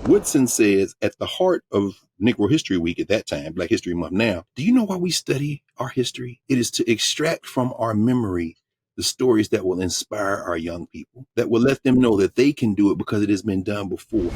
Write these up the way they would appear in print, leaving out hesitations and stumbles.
Woodson says at the heart of Negro History Week at that time, Black History Month now, do you know why we study our history? It is to extract from our memory the stories that will inspire our young people, that will let them know that they can do it because it has been done before.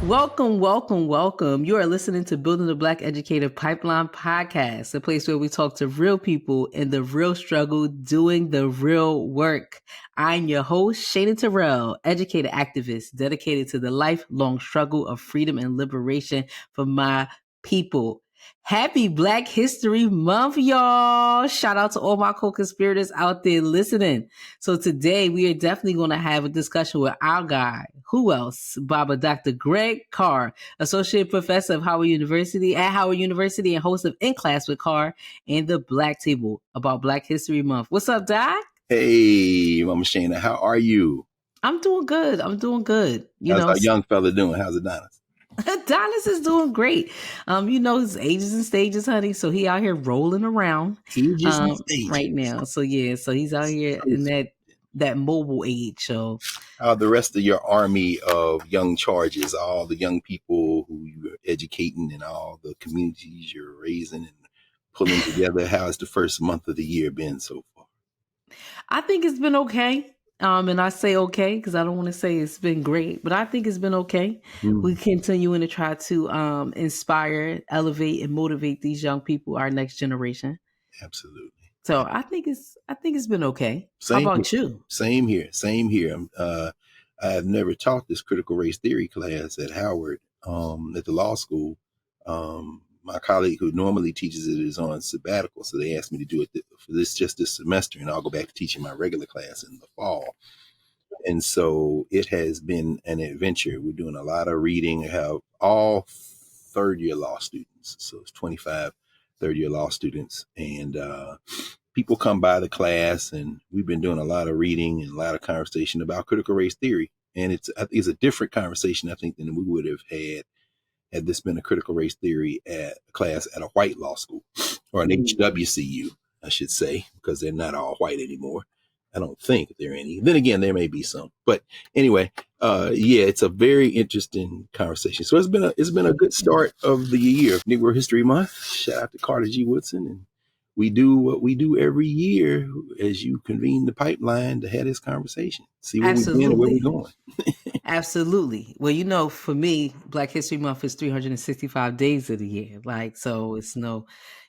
Welcome, welcome, welcome. You are listening to Building the Black Educator Pipeline Podcast, a place where we talk to real people in the real struggle, doing the real work. I'm your host, Shayna Terrell, educator activist dedicated to the lifelong struggle of freedom and liberation for my people. Happy Black History Month, y'all. Shout out to all my co-conspirators out there listening. So today we are definitely going to have a discussion with our guy. Who else? Dr. Greg Carr, Associate Professor of Howard University and host of In Class with Carr and the Black Table about Black History Month. What's up, Doc? Hey, Mama Shayna, how are you? I'm doing good. How's our young fella doing? How's Adonis? Adonis is doing great. His ages and stages, honey. So he out here rolling around right now. So he's out here in that mobile age. So the rest of your army of young charges, all the young people who you're educating and all the communities you're raising and pulling together, how has the first month of the year been so far? I think it's been okay. And I say okay because I don't want to say it's been great, but I think it's been okay. We're continuing to try to inspire, elevate, and motivate these young people, our next generation. Absolutely. So I think it's been okay. How about you? Same here. I have never taught this critical race theory class at Howard at the law school. My colleague who normally teaches it is on sabbatical, so they asked me to do it for this semester, and I'll go back to teaching my regular class in the fall. And so it has been an adventure. We're doing a lot of reading. I have all third-year law students, so it's 25 third-year law students, and people come by the class, and we've been doing a lot of reading and a lot of conversation about critical race theory, and it's a different conversation, I think, than we would have had this been a critical race theory class at a white law school or an HWCU, I should say, because they're not all white anymore. I don't think there are any. Then again, there may be some. But anyway, it's a very interesting conversation. So it's been a good start of the year. Negro History Month. Shout out to Carter G. Woodson. And we do what we do every year as you convene the pipeline to have this conversation. See where we've been and where we're going. Absolutely. Well, for me, Black History Month is 365 days of the year. So it's the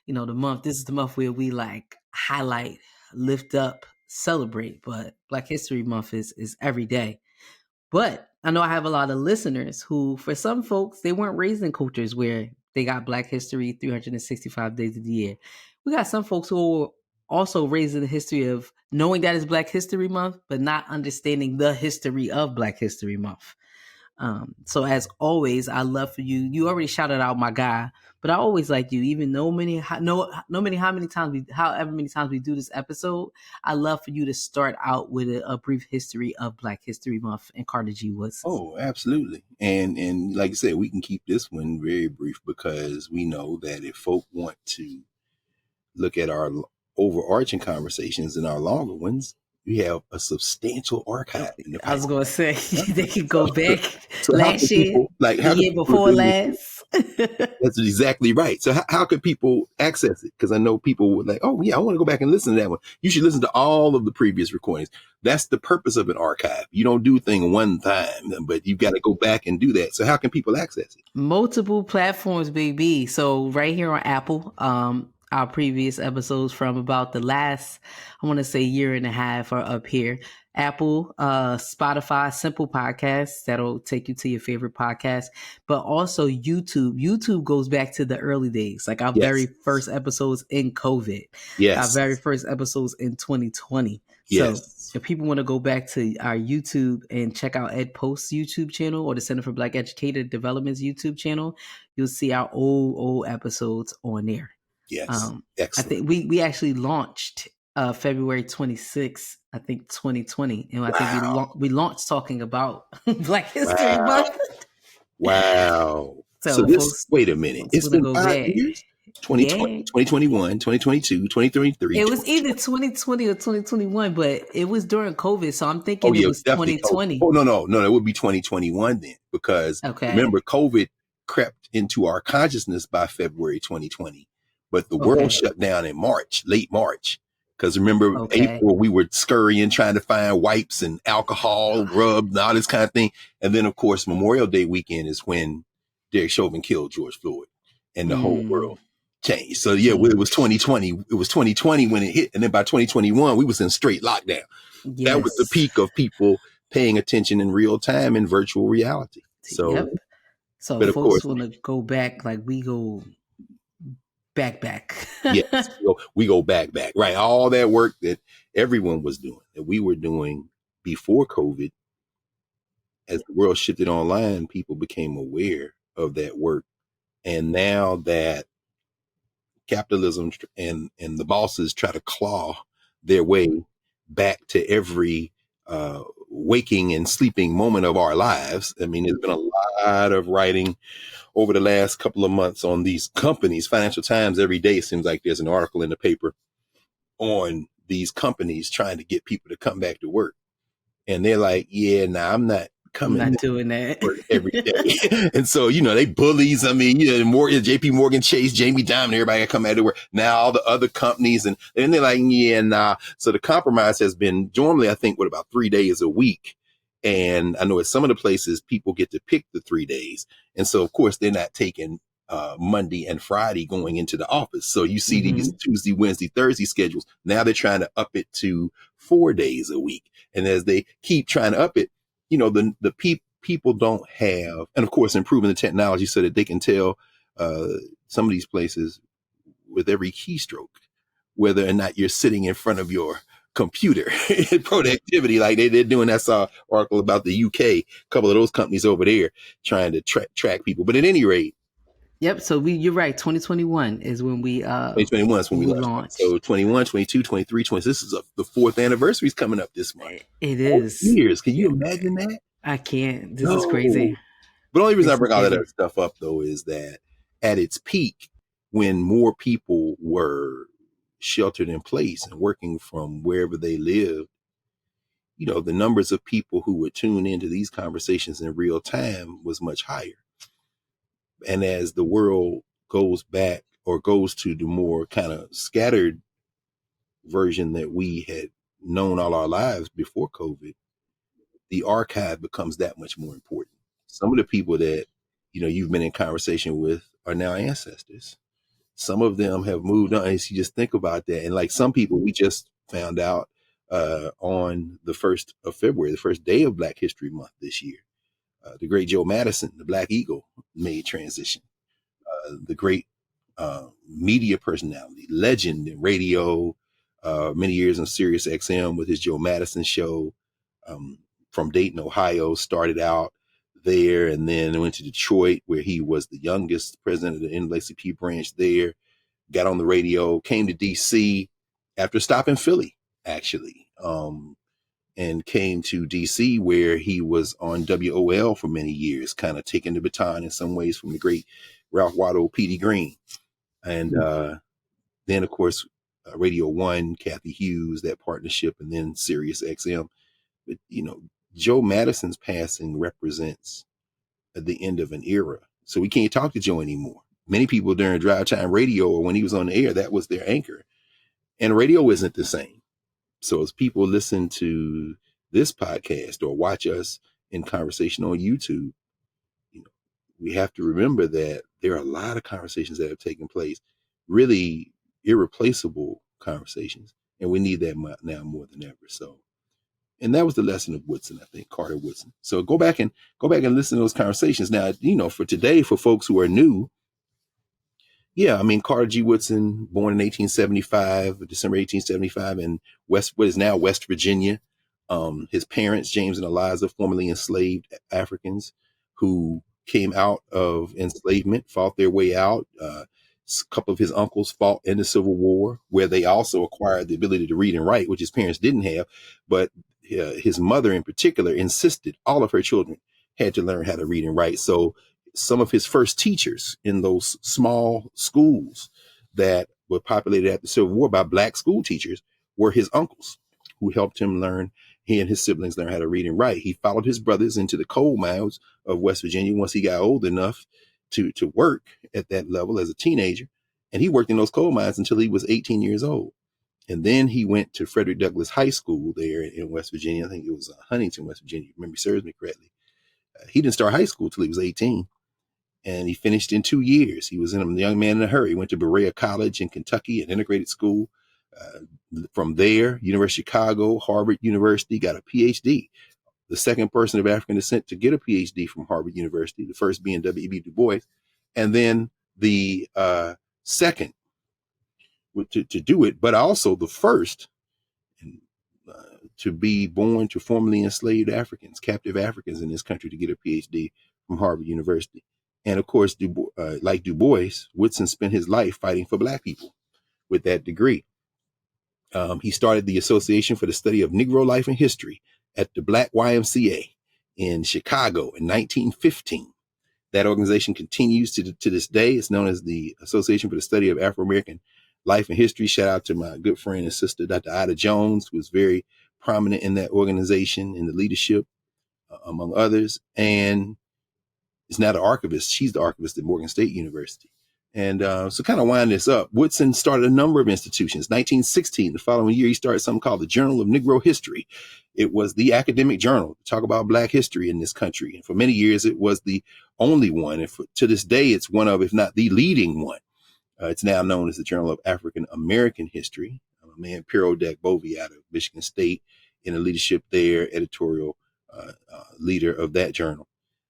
month. This is the month where we highlight, lift up, celebrate. But Black History Month is every day. But I know I have a lot of listeners who, for some folks, they weren't raised in cultures where they got Black History 365 days of the year. We got some folks who are also raised in the history of knowing that it's Black History Month, but not understanding the history of Black History Month. So as always, I love for you. You already shouted out my guy, but I always like you, even however many times we do this episode. I love for you to start out with a brief history of Black History Month and Carter G. Woodson. Oh, absolutely. And like I said, we can keep this one very brief because we know that if folk want to look at our overarching conversations and our longer ones, we have a substantial archive. I was going to say, they could go back last year, the year before last. That's exactly right. So how could people access it? Because I know people would I want to go back and listen to that one. You should listen to all of the previous recordings. That's the purpose of an archive. You don't do a thing one time, but you've got to go back and do that. So how can people access it? Multiple platforms, baby. So right here on Apple, our previous episodes from about the last, I want to say, year and a half are up here. Apple, Spotify, Simple Podcasts, that'll take you to your favorite podcast, but also YouTube. YouTube goes back to the early days, like our very first episodes in COVID. Our very first episodes in 2020. So if people want to go back to our YouTube and check out Ed Post's YouTube channel or the Center for Black Educator Development's YouTube channel, you'll see our old episodes on there. Yes. I think we actually launched February 26th, I think 2020. And I think we launched talking about Black History Month. Wow. So this, wait a minute. It's been 5 years? Yeah. 2021, 2022, 2023, It was either 2020 or 2021, but it was during COVID, so I'm Oh thinking it yeah, was definitely COVID. 2020. Oh no, it would be 2021 then, because Okay. remember COVID crept into our consciousness by February 2020, but the world Okay. shut down in March, late March. Because remember Okay. April, we were scurrying trying to find wipes and alcohol, rub, and all this kind of thing. And then of course Memorial Day weekend is when Derek Chauvin killed George Floyd, and the whole Mm, world changed. So yeah, well, it was change. 2020. It was 2020 when it hit, and then by 2021 we was in straight lockdown. That was the Yes. peak of people paying attention in real time in virtual reality. So, Yep. So but of folks course, want to go back, like we go back. yes, we go back, right? All that work that everyone was doing, that we were doing before COVID, as the world shifted online, people became aware of that work. And now that capitalism and the bosses try to claw their way back to every waking and sleeping moment of our lives. I mean, there's been a lot of writing over the last couple of months on these companies. Financial Times, every day it seems like there's an article in the paper on these companies trying to get people to come back to work. And they're like, yeah, nah, I'm not I'm coming not doing that. work every day. And so, they bullies. I mean, JP Morgan Chase, Jamie Dimon, everybody got to come out to work. Now all the other companies, and they're like, yeah, nah. So the compromise has been normally, I think, about 3 days a week. And I know at some of the places people get to pick the 3 days. And so of course they're not taking Monday and Friday going into the office. So you see these Tuesday, Wednesday, Thursday schedules. Now they're trying to up it to 4 days a week. And as they keep trying to up it, the people don't have, and of course improving the technology so that they can tell some of these places with every keystroke whether or not you're sitting in front of your computer. Productivity, like they're doing. I saw an article about the UK, a couple of those companies over there trying to track people. But at any rate, Yep. So you're right. 2021 is when we 2021 is when we launched. So launched. 21, 22, 23, 20. This is the fourth anniversary is coming up this month. It 4 is. years. Can you Yeah, imagine that? I can't. This is No. crazy. But the only reason I This is bring all that crazy. other stuff up, though, is that at its peak, when more people were sheltered in place and working from wherever they lived, the numbers of people who would tune into these conversations in real time was much higher. And as the world goes back or goes to the more kind of scattered version that we had known all our lives before COVID, the archive becomes that much more important. Some of the people that you've been in conversation with are now ancestors. Some of them have moved on. And you just think about that, and like some people, we just found out on the 1st of February, the first day of Black History Month this year, the great Joe Madison, the Black Eagle, made transition. The great media personality, legend in radio, many years on Sirius XM with his Joe Madison show, um, from Dayton, Ohio, started out there and then went to Detroit, where he was the youngest president of the NAACP branch there, got on the radio, came to DC after stopping Philly, actually, and came to DC where he was on WOL for many years, kind of taking the baton in some ways from the great Ralph Waldo P.D. Green. And then, of course, Radio One, Kathy Hughes, that partnership, and then Sirius XM. But, Joe Madison's passing represents the end of an era. So we can't talk to Joe anymore. Many people during drive time radio or when he was on the air, that was their anchor. And radio isn't the same. So as people listen to this podcast or watch us in conversation on YouTube, we have to remember that there are a lot of conversations that have taken place, really irreplaceable conversations. And we need that now more than ever. So, and that was the lesson of Woodson, I think, Carter Woodson. So go back and listen to those conversations. Now, for today, for folks who are new, yeah, I mean, Carter G. Woodson, born in 1875, December 1875, in what is now West Virginia. His parents, James and Eliza, formerly enslaved Africans who came out of enslavement, fought their way out. A couple of his uncles fought in the Civil War, where they also acquired the ability to read and write, which his parents didn't have. But his mother in particular insisted all of her children had to learn how to read and write. So some of his first teachers in those small schools that were populated after the Civil War by black school teachers were his uncles, who helped him learn. He and his siblings learn how to read and write. He followed his brothers into the coal mines of West Virginia once he got old enough to work at that level as a teenager. And he worked in those coal mines until he was 18 years old. And then he went to Frederick Douglass High School there in West Virginia. I think it was Huntington, West Virginia, if memory serves me correctly. He didn't start high school till he was 18. And he finished in 2 years. He was a young man in a hurry. He went to Berea College in Kentucky, an integrated school. From there, University of Chicago, Harvard University, got a PhD. The second person of African descent to get a PhD from Harvard University, the first being W.E.B. Du Bois, and then the second to do it, but also the first to be born to formerly enslaved Africans, captive Africans in this country, to get a PhD from Harvard University. And of course, like Du Bois, Woodson spent his life fighting for black people with that degree. He started the Association for the Study of Negro Life and History at the Black YMCA in Chicago in 1915. That organization continues to this day. It's known as the Association for the Study of Afro-American Life and History. Shout out to my good friend and sister, Dr. Ida Jones, who was very prominent in that organization, in the leadership, among others. And is now the archivist. She's the archivist at Morgan State University. And so kind of wind this up, Woodson started a number of institutions. 1916, the following year, he started something called the Journal of Negro History. It was the academic journal to talk about black history in this country. And for many years, it was the only one. And to this day, it's one of, if not the leading one. It's now known as the Journal of African American History. A man, Piero Dak Bovey, out of Michigan State, in the leadership there, editorial leader of that journal.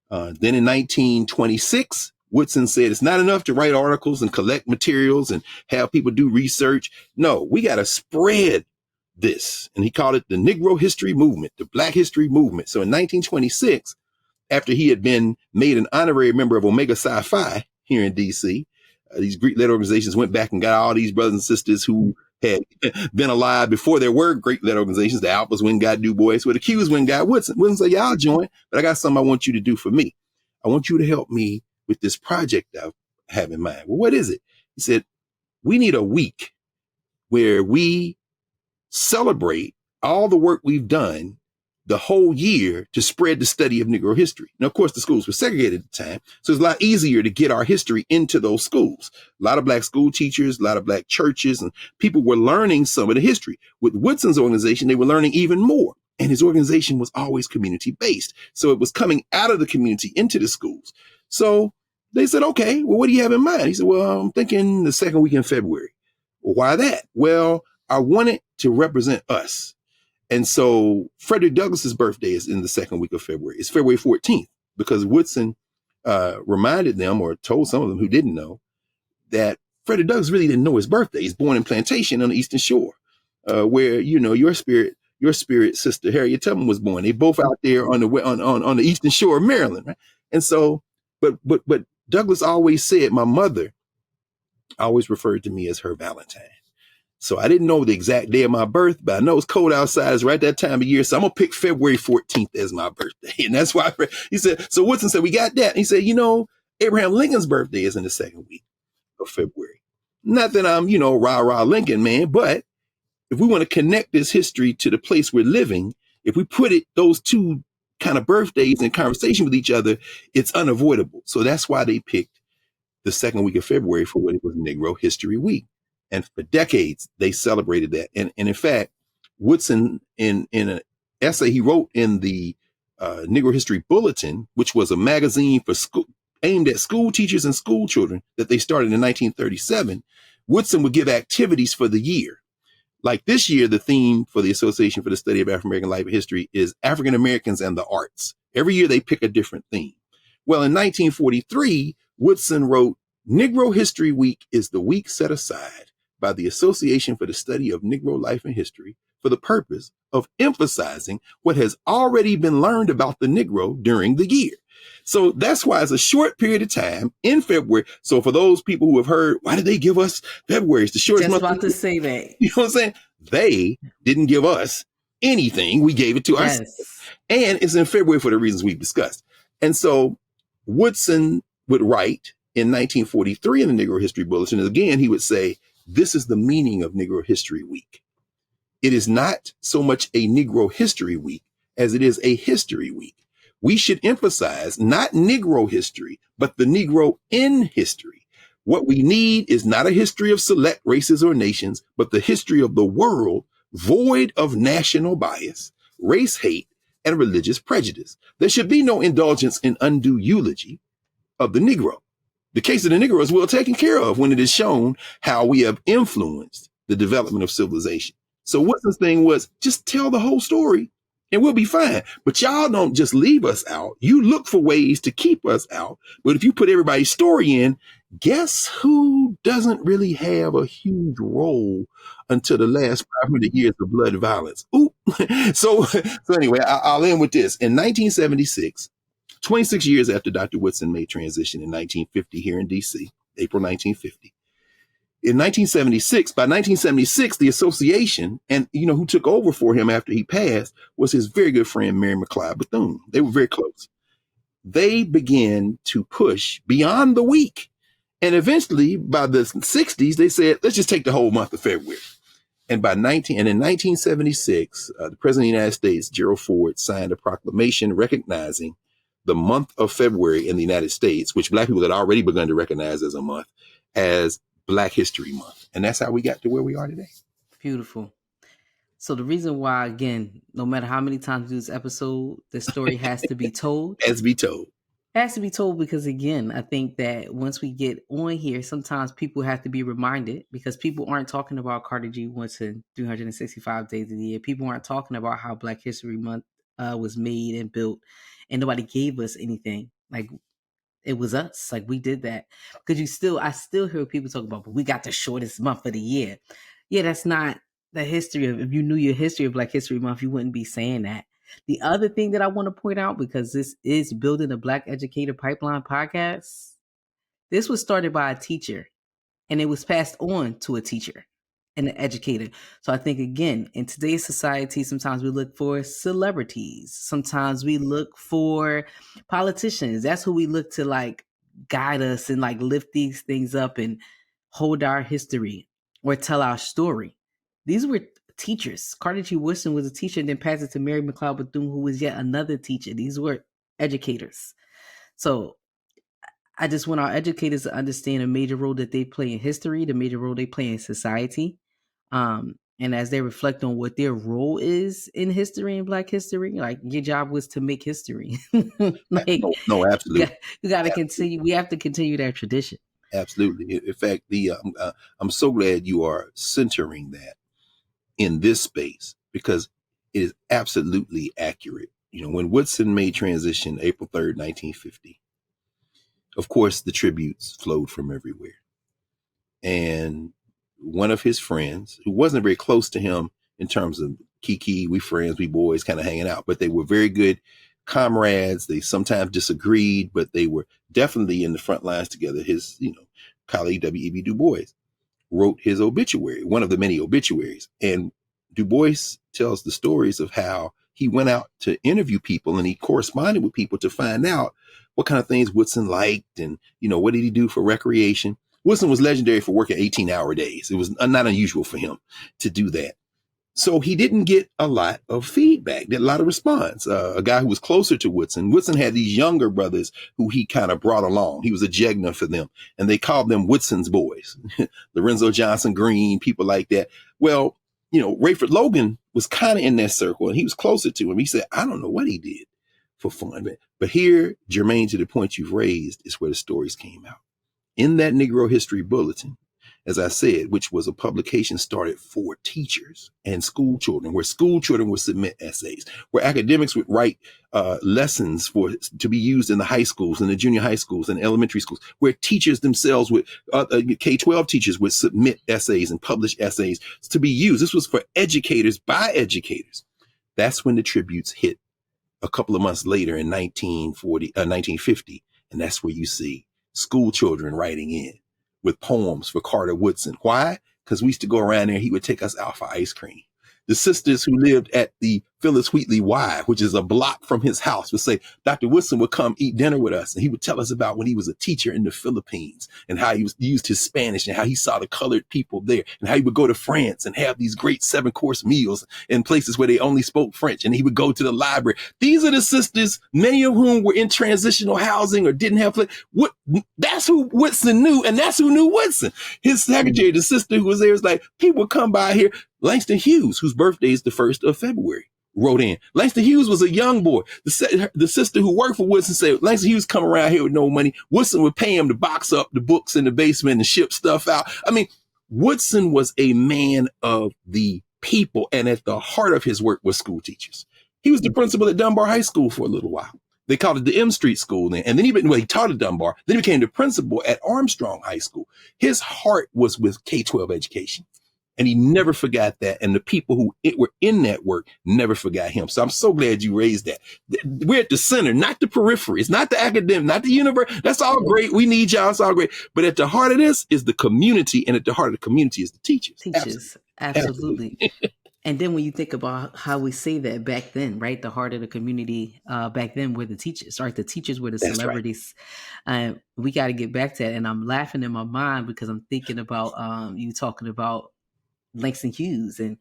Then in 1926, Woodson said it's not enough to write articles and collect materials and have people do research. No, we got to spread this. And he called it the Negro History Movement, the Black History Movement. So in 1926, after he had been made an honorary member of Omega Psi Phi here in D.C., these Greek-led organizations went back and got all these brothers and sisters who had been alive before there were Greek-led organizations. The Alphas went and got Du Bois, where the Qs went and got Woodson. Woodson said, yeah, I'll join, but I got something I want you to do for me. I want you to help me with this project I have in mind. Well, what is it? He said, we need a week where we celebrate all the work we've done the whole year to spread the study of Negro history. Now, of course, the schools were segregated at the time, so it's a lot easier to get our history into those schools. A lot of black school teachers, a lot of black churches, and people were learning some of the history. With Woodson's organization, they were learning even more. And his organization was always community-based. So it was coming out of the community into the schools. So they said, okay, well, what do you have in mind? He said, well, I'm thinking the second week in February. Well, why that? Well, I want it to represent us. And so Frederick Douglass's birthday is in the second week of February. It's February 14th, because Woodson reminded them, or told some of them who didn't know, that Frederick Douglass really didn't know his birthday. He's born in Plantation on the Eastern Shore, where, you know, your spirit sister Harriet Tubman was born. They both out there on the Eastern Shore of Maryland, right? And so, but Douglass always said, my mother always referred to me as her Valentine. So I didn't know the exact day of my birth, but I know it's cold outside. It's right that time of year. So I'm going to pick February 14th as my birthday. And that's why he said, so Woodson said, we got that. And he said, you know, Abraham Lincoln's birthday is in the second week of February. Not that I'm, you know, rah Lincoln, man, but if we want to connect this history to the place we're living, if we put it, those two kind of birthdays in conversation with each other, it's unavoidable. So that's why they picked the second week of February for what it was Negro History Week. And for decades, they celebrated that. And in fact, Woodson, in an essay he wrote in the Negro History Bulletin, which was a magazine for school, aimed at school teachers and school children that they started in 1937, Woodson would give activities for the year. Like this year, the theme for the Association for the Study of African American Life and History is African Americans and the Arts. Every year they pick a different theme. Well, in 1943, Woodson wrote, Negro History Week is the week set aside by the Association for the Study of Negro Life and History for the purpose of emphasizing what has already been learned about the Negro during the year. So that's why it's a short period of time in February. So for those people who have heard, why did they give us February? It's the shortest month. Just about to say that. You know what I'm saying? They didn't give us anything. We gave it to ourselves. And it's in February for the reasons we've discussed. And so Woodson would write in 1943 in the Negro History Bulletin, again, he would say, this is the meaning of Negro History Week. It is not so much a Negro History Week as it is a History Week. We should emphasize not Negro history, but the Negro in history. What we need is not a history of select races or nations, but the history of the world, void of national bias, race hate, and religious prejudice. There should be no indulgence in undue eulogy of the Negro. The case of the Negro is well taken care of when it is shown how we have influenced the development of civilization. So Woodson's thing was just tell the whole story and we'll be fine. But y'all don't just leave us out. You look for ways to keep us out. But if you put everybody's story in, guess who doesn't really have a huge role until the last 500 years of blood violence? Ooh. So anyway, I'll end with this. In 1976, 26 years after Dr. Woodson made transition in 1950 here in D.C., April 1950. In 1976, by 1976, the association and, who took over for him after he passed was his very good friend, Mary McLeod Bethune. They were very close. They began to push beyond the week. And eventually, by the 60s, they said, let's just take the whole month of February. And in 1976, the President of the United States, Gerald Ford, signed a proclamation recognizing the month of February in the United States, which Black people had already begun to recognize as a month, as Black History Month. And that's how we got to where we are today. Beautiful. So the reason why, again, no matter how many times we do this episode, the story has to be told. Has to be told. It has to be told because, again, I think that once we get on here, sometimes people have to be reminded because people aren't talking about Carter G. Woodson 365 days of the year. People aren't talking about how Black History Month was made and built, and nobody gave us anything. Like, it was us. Like, we did that. Because I still hear people talk about, but we got the shortest month of the year. Yeah, that's not the history of, if you knew your history of Black History Month, you wouldn't be saying that. The other thing that I want to point out, because this is Building a Black Educator Pipeline podcast, this was started by a teacher and it was passed on to a teacher and an educator. So I think, again, in today's society, sometimes we look for celebrities. Sometimes we look for politicians. That's who we look to, like, guide us and, like, lift these things up and hold our history or tell our story. These were teachers. Carter G. Woodson was a teacher and then passed it to Mary McLeod Bethune, who was yet another teacher. These were educators. So I just want our educators to understand a major role that they play in history, the major role they play in society. And as they reflect on what their role is in history and Black history, like, your job was to make history. Like, no, absolutely. You got to continue. We have to continue that tradition. Absolutely. In fact, I'm so glad you are centering that in this space because it is absolutely accurate. When Woodson made transition April 3rd, 1950, of course, the tributes flowed from everywhere. And one of his friends, who wasn't very close to him in terms of Kiki, we friends, we boys kind of hanging out, but they were very good comrades. They sometimes disagreed, but they were definitely in the front lines together. His, colleague W.E.B. Du Bois wrote his obituary, one of the many obituaries. And Du Bois tells the stories of how he went out to interview people and he corresponded with people to find out what kind of things Woodson liked and, what did he do for recreation. Woodson was legendary for working 18-hour days. It was not unusual for him to do that. So he didn't get a lot of feedback, a lot of response. A guy who was closer to Woodson had these younger brothers who he kind of brought along. He was a Jegna for them, and they called them Woodson's boys. Lorenzo Johnson Green, people like that. Well, Rayford Logan was kind of in that circle, and he was closer to him. He said, I don't know what he did for fun. But here, germane to the point you've raised, is where the stories came out. In that Negro History Bulletin, as I said, which was a publication started for teachers and school children, where school children would submit essays, where academics would write lessons to be used in the high schools and the junior high schools and elementary schools, where teachers themselves would, K-12 teachers would submit essays and publish essays to be used. This was for educators by educators. That's when the tributes hit a couple of months later in 1950. And that's where you see school children writing in with poems for Carter Woodson. Why? Because we used to go around there. He would take us out for ice cream. The sisters who lived at the Phyllis Wheatley Y, which is a block from his house, would say Dr. Woodson would come eat dinner with us, and he would tell us about when he was a teacher in the Philippines and how used his Spanish and how he saw the colored people there and how he would go to France and have these great 7-course meals in places where they only spoke French. And he would go to the library. These are the sisters, many of whom were in transitional housing or didn't have that's who Woodson knew, and that's who knew Woodson. His secretary, the sister who was there, was like, people would come by here. Langston Hughes, whose birthday is the 1st of February, wrote in. Langston Hughes was a young boy. The sister who worked for Woodson said Langston Hughes come around here with no money. Woodson would pay him to box up the books in the basement and ship stuff out. I mean, Woodson was a man of the people, and at the heart of his work was school teachers. He was the principal at Dunbar High School for a little while. They called it the M Street School then. And then he taught at Dunbar. Then he became the principal at Armstrong High School. His heart was with K-12 education. And he never forgot that. And the people who were in that work never forgot him. So I'm so glad you raised that. We're at the center, not the periphery. It's not the academic, not the university. That's all great. We need y'all. It's all great. But at the heart of this is the community. And at the heart of the community is the teachers. Absolutely. And then when you think about how we say that back then, right? The heart of the community back then were the teachers, right? The teachers were the celebrities. Right. We got to get back to that. And I'm laughing in my mind because I'm thinking about you talking about Langston Hughes and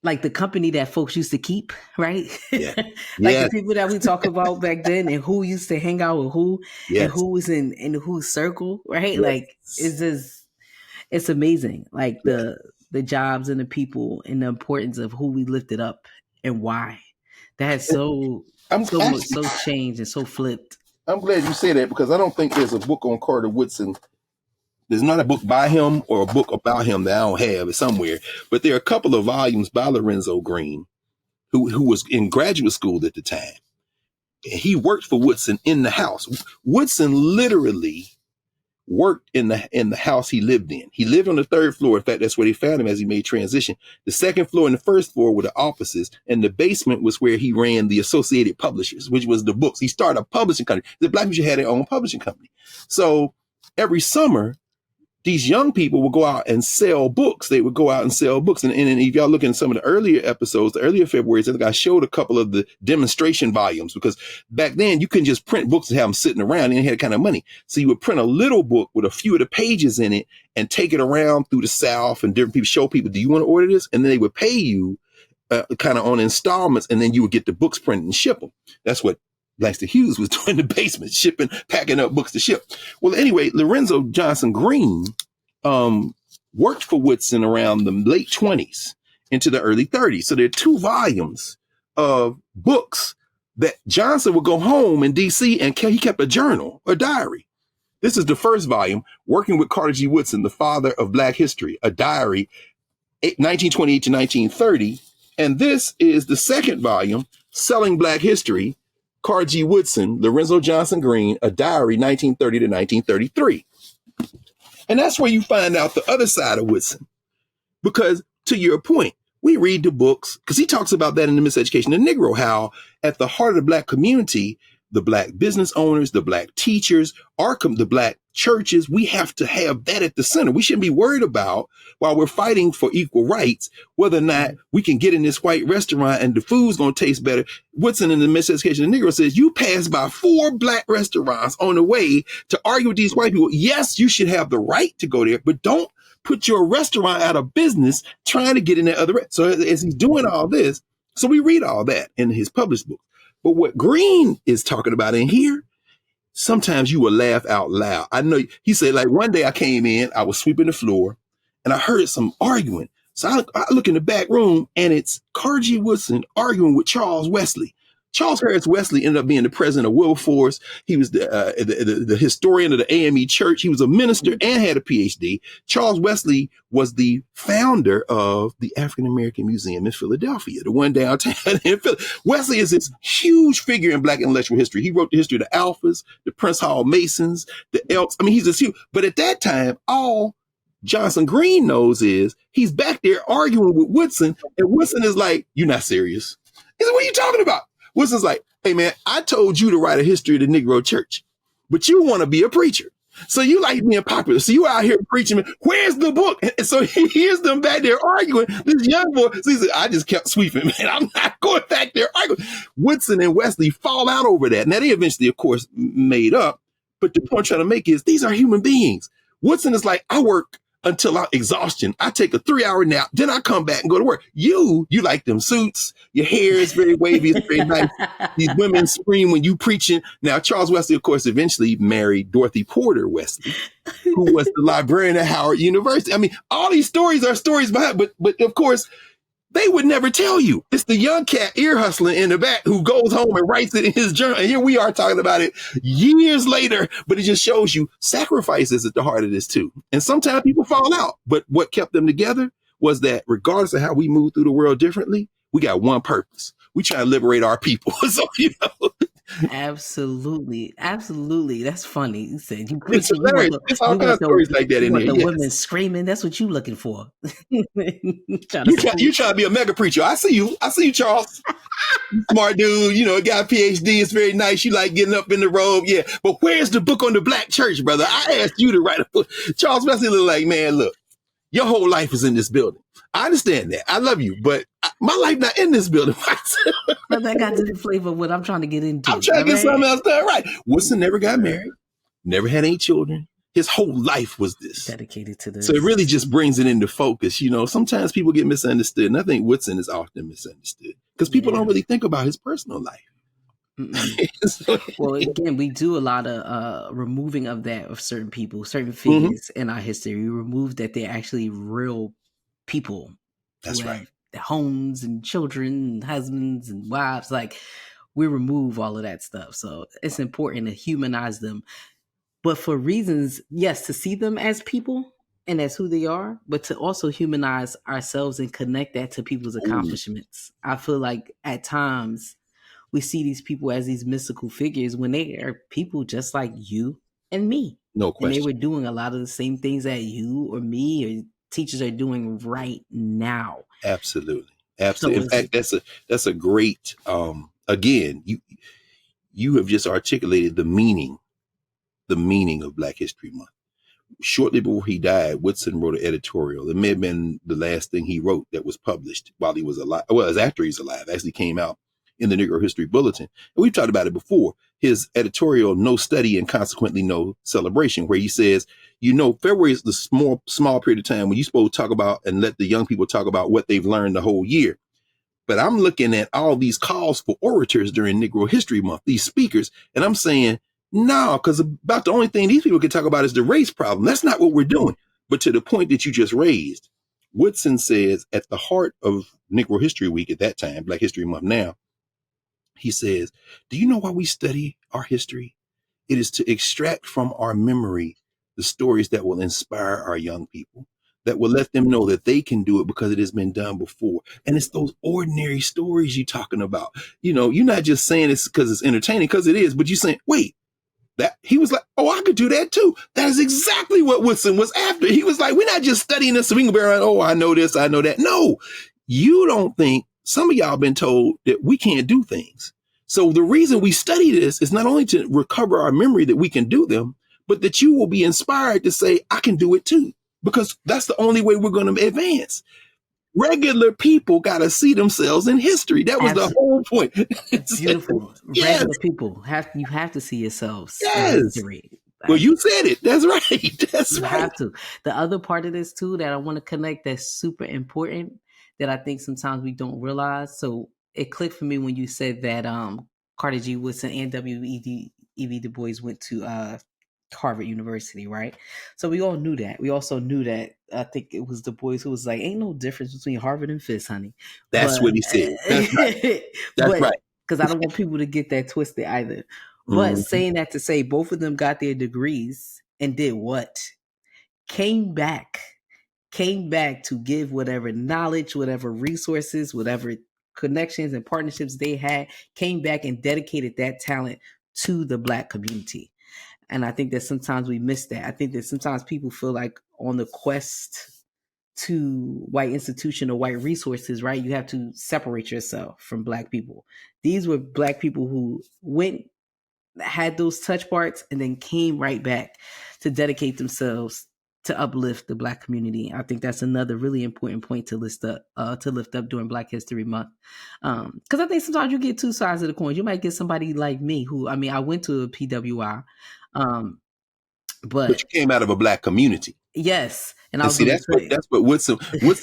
like the company that folks used to keep, right? Yeah. The people that we talk about back then and who used to hang out with who and who was in whose circle, right? Yes. Like it's amazing. Like the jobs and the people and the importance of who we lifted up and why. That has so changed and so flipped. I'm glad you say that because I don't think there's a book on Carter Woodson. There's not a book by him or a book about him that I don't have. It's somewhere. But there are a couple of volumes by Lorenzo Green, who was in graduate school at the time. He worked for Woodson in the house. Woodson literally worked in the house he lived in. He lived on the 3rd floor. In fact, that's where they found him as he made transition. The 2nd floor and the 1st floor were the offices, and the basement was where he ran the Associated Publishers, which was the books. He started a publishing company. The Black people had their own publishing company. So every summer, these young people would go out and sell books. They would go out and sell books. And if y'all look at some of the earlier episodes, the earlier Februarys, I think I showed a couple of the demonstration volumes because back then you couldn't just print books and have them sitting around. You had kind of money. So you would print a little book with a few of the pages in it and take it around through the South and different people, show people, do you want to order this? And then they would pay you kind of on installments. And then you would get the books printed and ship them. That's what Langston Hughes was doing in the basement, packing up books to ship. Well, anyway, Lorenzo Johnson Green worked for Woodson around the late 20s into the early 30s. So there are 2 volumes of books that Johnson would go home in D.C. and he kept a journal, a diary. This is the first volume, Working with Carter G. Woodson, the father of Black history, a diary, 1928 to 1930. And this is the second volume, Selling Black History, Carr G. Woodson, Lorenzo Johnson Green, a diary, 1930 to 1933. And that's where you find out the other side of Woodson. Because to your point, we read the books, because he talks about that in The Miseducation of the Negro, how at the heart of the Black community, the Black business owners, the Black teachers, the Black churches, we have to have that at the center. We shouldn't be worried about, while we're fighting for equal rights, whether or not we can get in this white restaurant and the food's going to taste better. Woodson in The Miseducation of the Negro says, you pass by 4 Black restaurants on the way to argue with these white people. Yes, you should have the right to go there, but don't put your restaurant out of business trying to get in that other. So as he's doing all this, so we read all that in his published books. But what Green is talking about in here, sometimes you will laugh out loud. I know he said, like, one day I came in, I was sweeping the floor and I heard some arguing. So I look in the back room and it's Carr G. Woodson arguing with Charles Wesley. Charles Harris Wesley ended up being the president of Wilberforce. He was the historian of the AME Church. He was a minister and had a PhD. Charles Wesley was the founder of the African American Museum in Philadelphia, the one downtown in Philly. Wesley is this huge figure in Black intellectual history. He wrote the history of the Alphas, the Prince Hall Masons, the Elks. I mean, he's this huge. But at that time, all Johnson Green knows is he's back there arguing with Woodson, and Woodson is like, "You're not serious." He said, "What are you talking about?" Woodson's like, "Hey man, I told you to write a history of the Negro church, but you want to be a preacher." So you like being popular. So you out here preaching, where's the book? And so he hears them back there arguing. This young boy, so he said, I just kept sweeping, man. I'm not going back there arguing. Woodson and Wesley fall out over that. Now they eventually, of course, made up. But the point I'm trying to make is these are human beings. Woodson is like, I work until I'm exhaustion. I take a 3-hour nap, then I come back and go to work. You like them suits. Your hair is very wavy. It's very nice. These women scream when you preaching. Now, Charles Wesley, of course, eventually married Dorothy Porter Wesley, who was the librarian at Howard University. I mean, all these stories are stories behind, but of course, they would never tell you. It's the young cat ear hustling in the back who goes home and writes it in his journal. And here we are talking about it years later, but it just shows you sacrifice is at the heart of this too. And sometimes people fall out, but what kept them together was that regardless of how we move through the world differently, we got one purpose. We try to liberate our people. So, Absolutely. That's funny. You said you it's preaching. hilarious. It's all kinds of stories like that You in want there. the Yes. women screaming. That's what you looking for. You try to be a mega preacher. I see you, Charles. Smart dude, a guy PhD. It's very nice. You like getting up in the robe. Yeah. But where's the book on the black church, brother? I asked you to write a book. Charles Wesley look like, man, look, your whole life is in this building. I understand that. I love you, but my life not in this building. But that got to the flavor of what I'm trying to get into. I'm trying to get something else done right. Woodson never got married, never had any children. His whole life was this. Dedicated to this. So it really just brings it into focus. Sometimes people get misunderstood. And I think Woodson is often misunderstood because people don't really think about his personal life. Well, again, we do a lot of removing of that of certain people, certain figures in our history. We remove that they're actually real people. That's right. Their homes and children and husbands and wives. Like, we remove all of that stuff. So it's important to humanize them. But for reasons, yes, to see them as people and as who they are, but to also humanize ourselves and connect that to people's accomplishments. I feel like at times we see these people as these mystical figures when they are people just like you and me. No question. And they were doing a lot of the same things that you or me or teachers are doing right now. Absolutely. So in fact, that's a great, again, you have just articulated the meaning of Black History Month. Shortly before he died, Woodson wrote an editorial. It may have been the last thing he wrote that was published while he was alive. Well, it was after he's alive. It actually came out in the Negro History Bulletin. And we've talked about it before. His editorial, No Study and Consequently No Celebration, where he says, February is the small period of time when you're supposed to talk about and let the young people talk about what they've learned the whole year. But I'm looking at all these calls for orators during Negro History Month, these speakers, and I'm saying, no, because about the only thing these people can talk about is the race problem. That's not what we're doing. But to the point that you just raised, Woodson says at the heart of Negro History Week at that time, Black History Month now, he says, do you know why we study our history? It is to extract from our memory the stories that will inspire our young people, that will let them know that they can do it because it has been done before. And it's those ordinary stories you're talking about. You're not just saying it's because it's entertaining, because it is, but you're saying, wait, that he was like, oh, I could do that too. That is exactly what Woodson was after. He was like, we're not just studying this swing around. Oh, I know this, I know that. No, you don't think some of y'all been told that we can't do things. So the reason we study this is not only to recover our memory that we can do them, but that you will be inspired to say, I can do it too, because that's the only way we're going to advance. Regular people got to see themselves in history. That was the whole point. Beautiful. Yes. Regular people you have to see yourselves yes. in history. Well, you said it. That's right. That's you right. have to. The other part of this too that I want to connect that's super important that I think sometimes we don't realize. So it clicked for me when you said that Carter G. Woodson and W.E.B. Du Bois went to Harvard University, right? So we all knew that. We also knew that. I think it was Du Bois who was like, "Ain't no difference between Harvard and Fisk, honey." That's what he said. That's right. That's right. Because I don't want people to get that twisted either. But saying that to say both of them got their degrees and did what? Came back to give whatever knowledge, whatever resources, whatever connections and partnerships they had, came back and dedicated that talent to the Black community. And I think that sometimes we miss that. I think that sometimes people feel like on the quest to white institution or white resources, right? You have to separate yourself from Black people. These were Black people who went had those touch parts and then came right back to dedicate themselves to uplift the Black community. I think that's another really important point to lift up during Black History Month. Because I think sometimes you get two sides of the coin. You might get somebody like me who, I mean, I went to a PWI, But but you came out of a Black community. yes, and I And was see, going to say that's what Woodson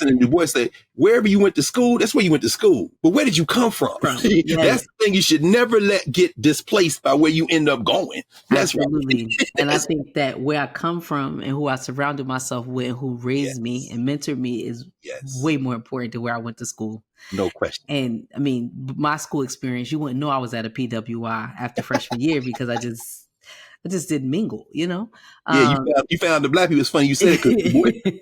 and Du Bois say. Wherever you went to school, that's where you went to school. But where did you come from? from That's yes. the thing you should never let get displaced by where you end up going. That's right. Absolutely. And I think that where I come from and who I surrounded myself with and who raised me Yes. and mentored me is Yes. way more important than where I went to school. No question. And I mean, my school experience, you wouldn't know I was at a PWI after freshman year because I just didn't mingle, you know? Yeah, Um, you found the Black people. It's funny you said it because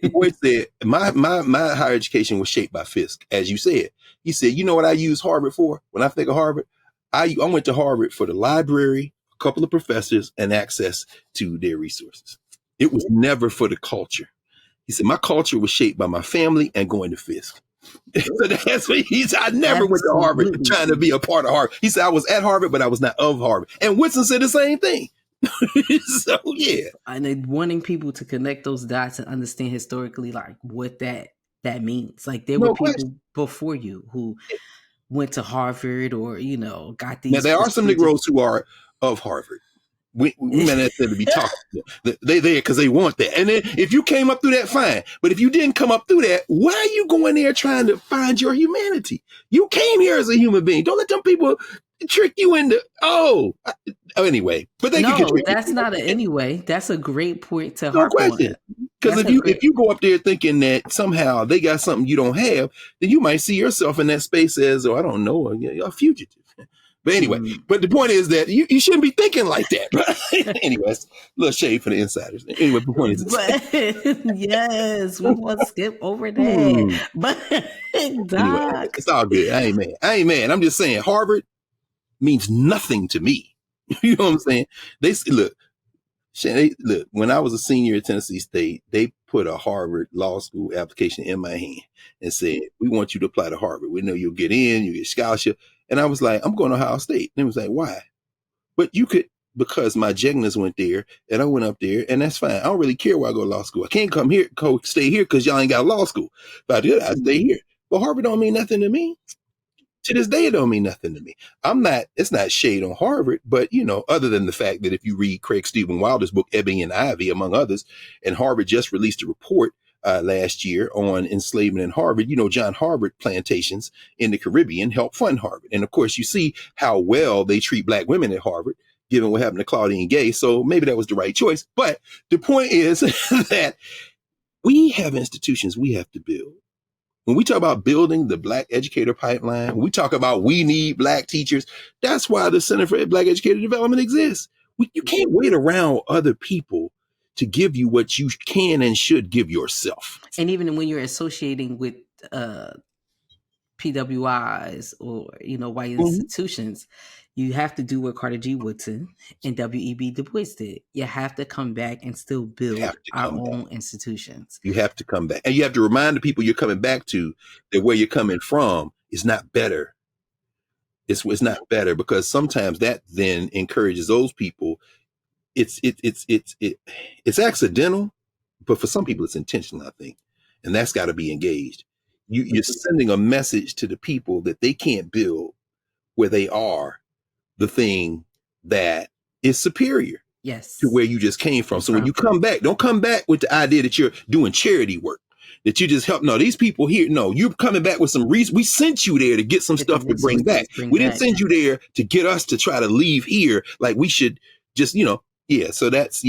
the boy said my higher education was shaped by Fisk, as you said. He said, you know what I use Harvard for? When I think of Harvard, I went to Harvard for the library, a couple of professors, and access to their resources. It was never for the culture. He said my culture was shaped by my family and going to Fisk. So that's what he said. I never went to Harvard absolutely. trying to be a part of Harvard. He said I was at Harvard, but I was not of Harvard. And Woodson said the same thing. So yeah. And then wanting people to connect those dots and understand historically like what that means. Like there were No question. people before you who went to Harvard or, you know, got Now these there are some prestigious. Negroes who are of Harvard. We may not necessarily be talking. They there because they want that. And then if you came up through that, fine. But if you didn't come up through that, why are you going there trying to find your humanity? You came here as a human being. Don't let them people trick you into anyway. But they can No, trick that's you. not a anyway. That's a great point to No harp on. question. Because That's if a great. you go up there thinking that somehow they got something you don't have, then you might see yourself in that space as, I don't know, a fugitive. But anyway, but the point is that you shouldn't be thinking like that. Right? Anyways, a little shade for the insiders. Anyway, the point is But yes, we want to skip over that. But anyway, Doc, it's all good. I ain't mad. I'm just saying Harvard means nothing to me. You know what I'm saying? Look, when I was a senior at Tennessee State, they put a Harvard law school application in my hand and said, we want you to apply to Harvard. We know you'll get in, you get scholarship. And I was like, I'm going to Ohio State. And it was like, why? But you could, because my Jegnas went there and I went up there, and that's fine. I don't really care where I go to law school. I can't come here, stay here because y'all ain't got law school. But I did, I stay here. But Harvard don't mean nothing to me. To this day, it don't mean nothing to me. It's not shade on Harvard, but, other than the fact that if you read Craig Stephen Wilder's book, Ebony and Ivy, among others, and Harvard just released a report last year on enslavement in Harvard, John Harvard plantations in the Caribbean helped fund Harvard. And of course, you see how well they treat Black women at Harvard, given what happened to Claudine Gay. So maybe that was the right choice. But the point is that we have institutions we have to build. When we talk about building the Black educator pipeline, when we talk about we need Black teachers, that's why the Center for Black Educator Development exists. You can't wait around other people to give you what you can and should give yourself. and even when you're associating with PWIs or white institutions, you have to do what Carter G. Woodson and W.E.B. Du Bois did. You have to come back and still build our own institutions. You have to come back. And you have to remind the people you're coming back to that where you're coming from is not better. It's not better, because sometimes that then encourages those people. It's accidental, but for some people it's intentional, I think. And that's got to be engaged. You're sending a message to the people that they can't build where they are the thing that is superior to where you just came from. So when you come back, don't come back with the idea that you're doing charity work, that you just help. No, these people here, no, you're coming back with some reason. We sent you there to get some stuff to bring back. We didn't send you there to get us to try to leave here like we should just, yeah. So that's,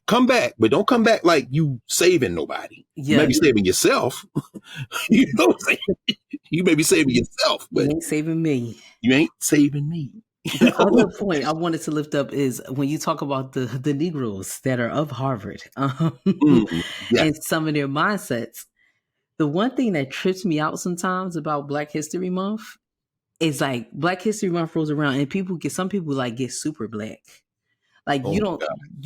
come back, but don't come back like you saving nobody. You may be saving yourself. You know what I'm saying? You may be saving yourself, but you ain't saving me. You ain't saving me. The other point I wanted to lift up is when you talk about the Negroes that are of Harvard and some of their mindsets. The one thing that trips me out sometimes about Black History Month is like Black History Month rolls around and some people like get super Black. Like you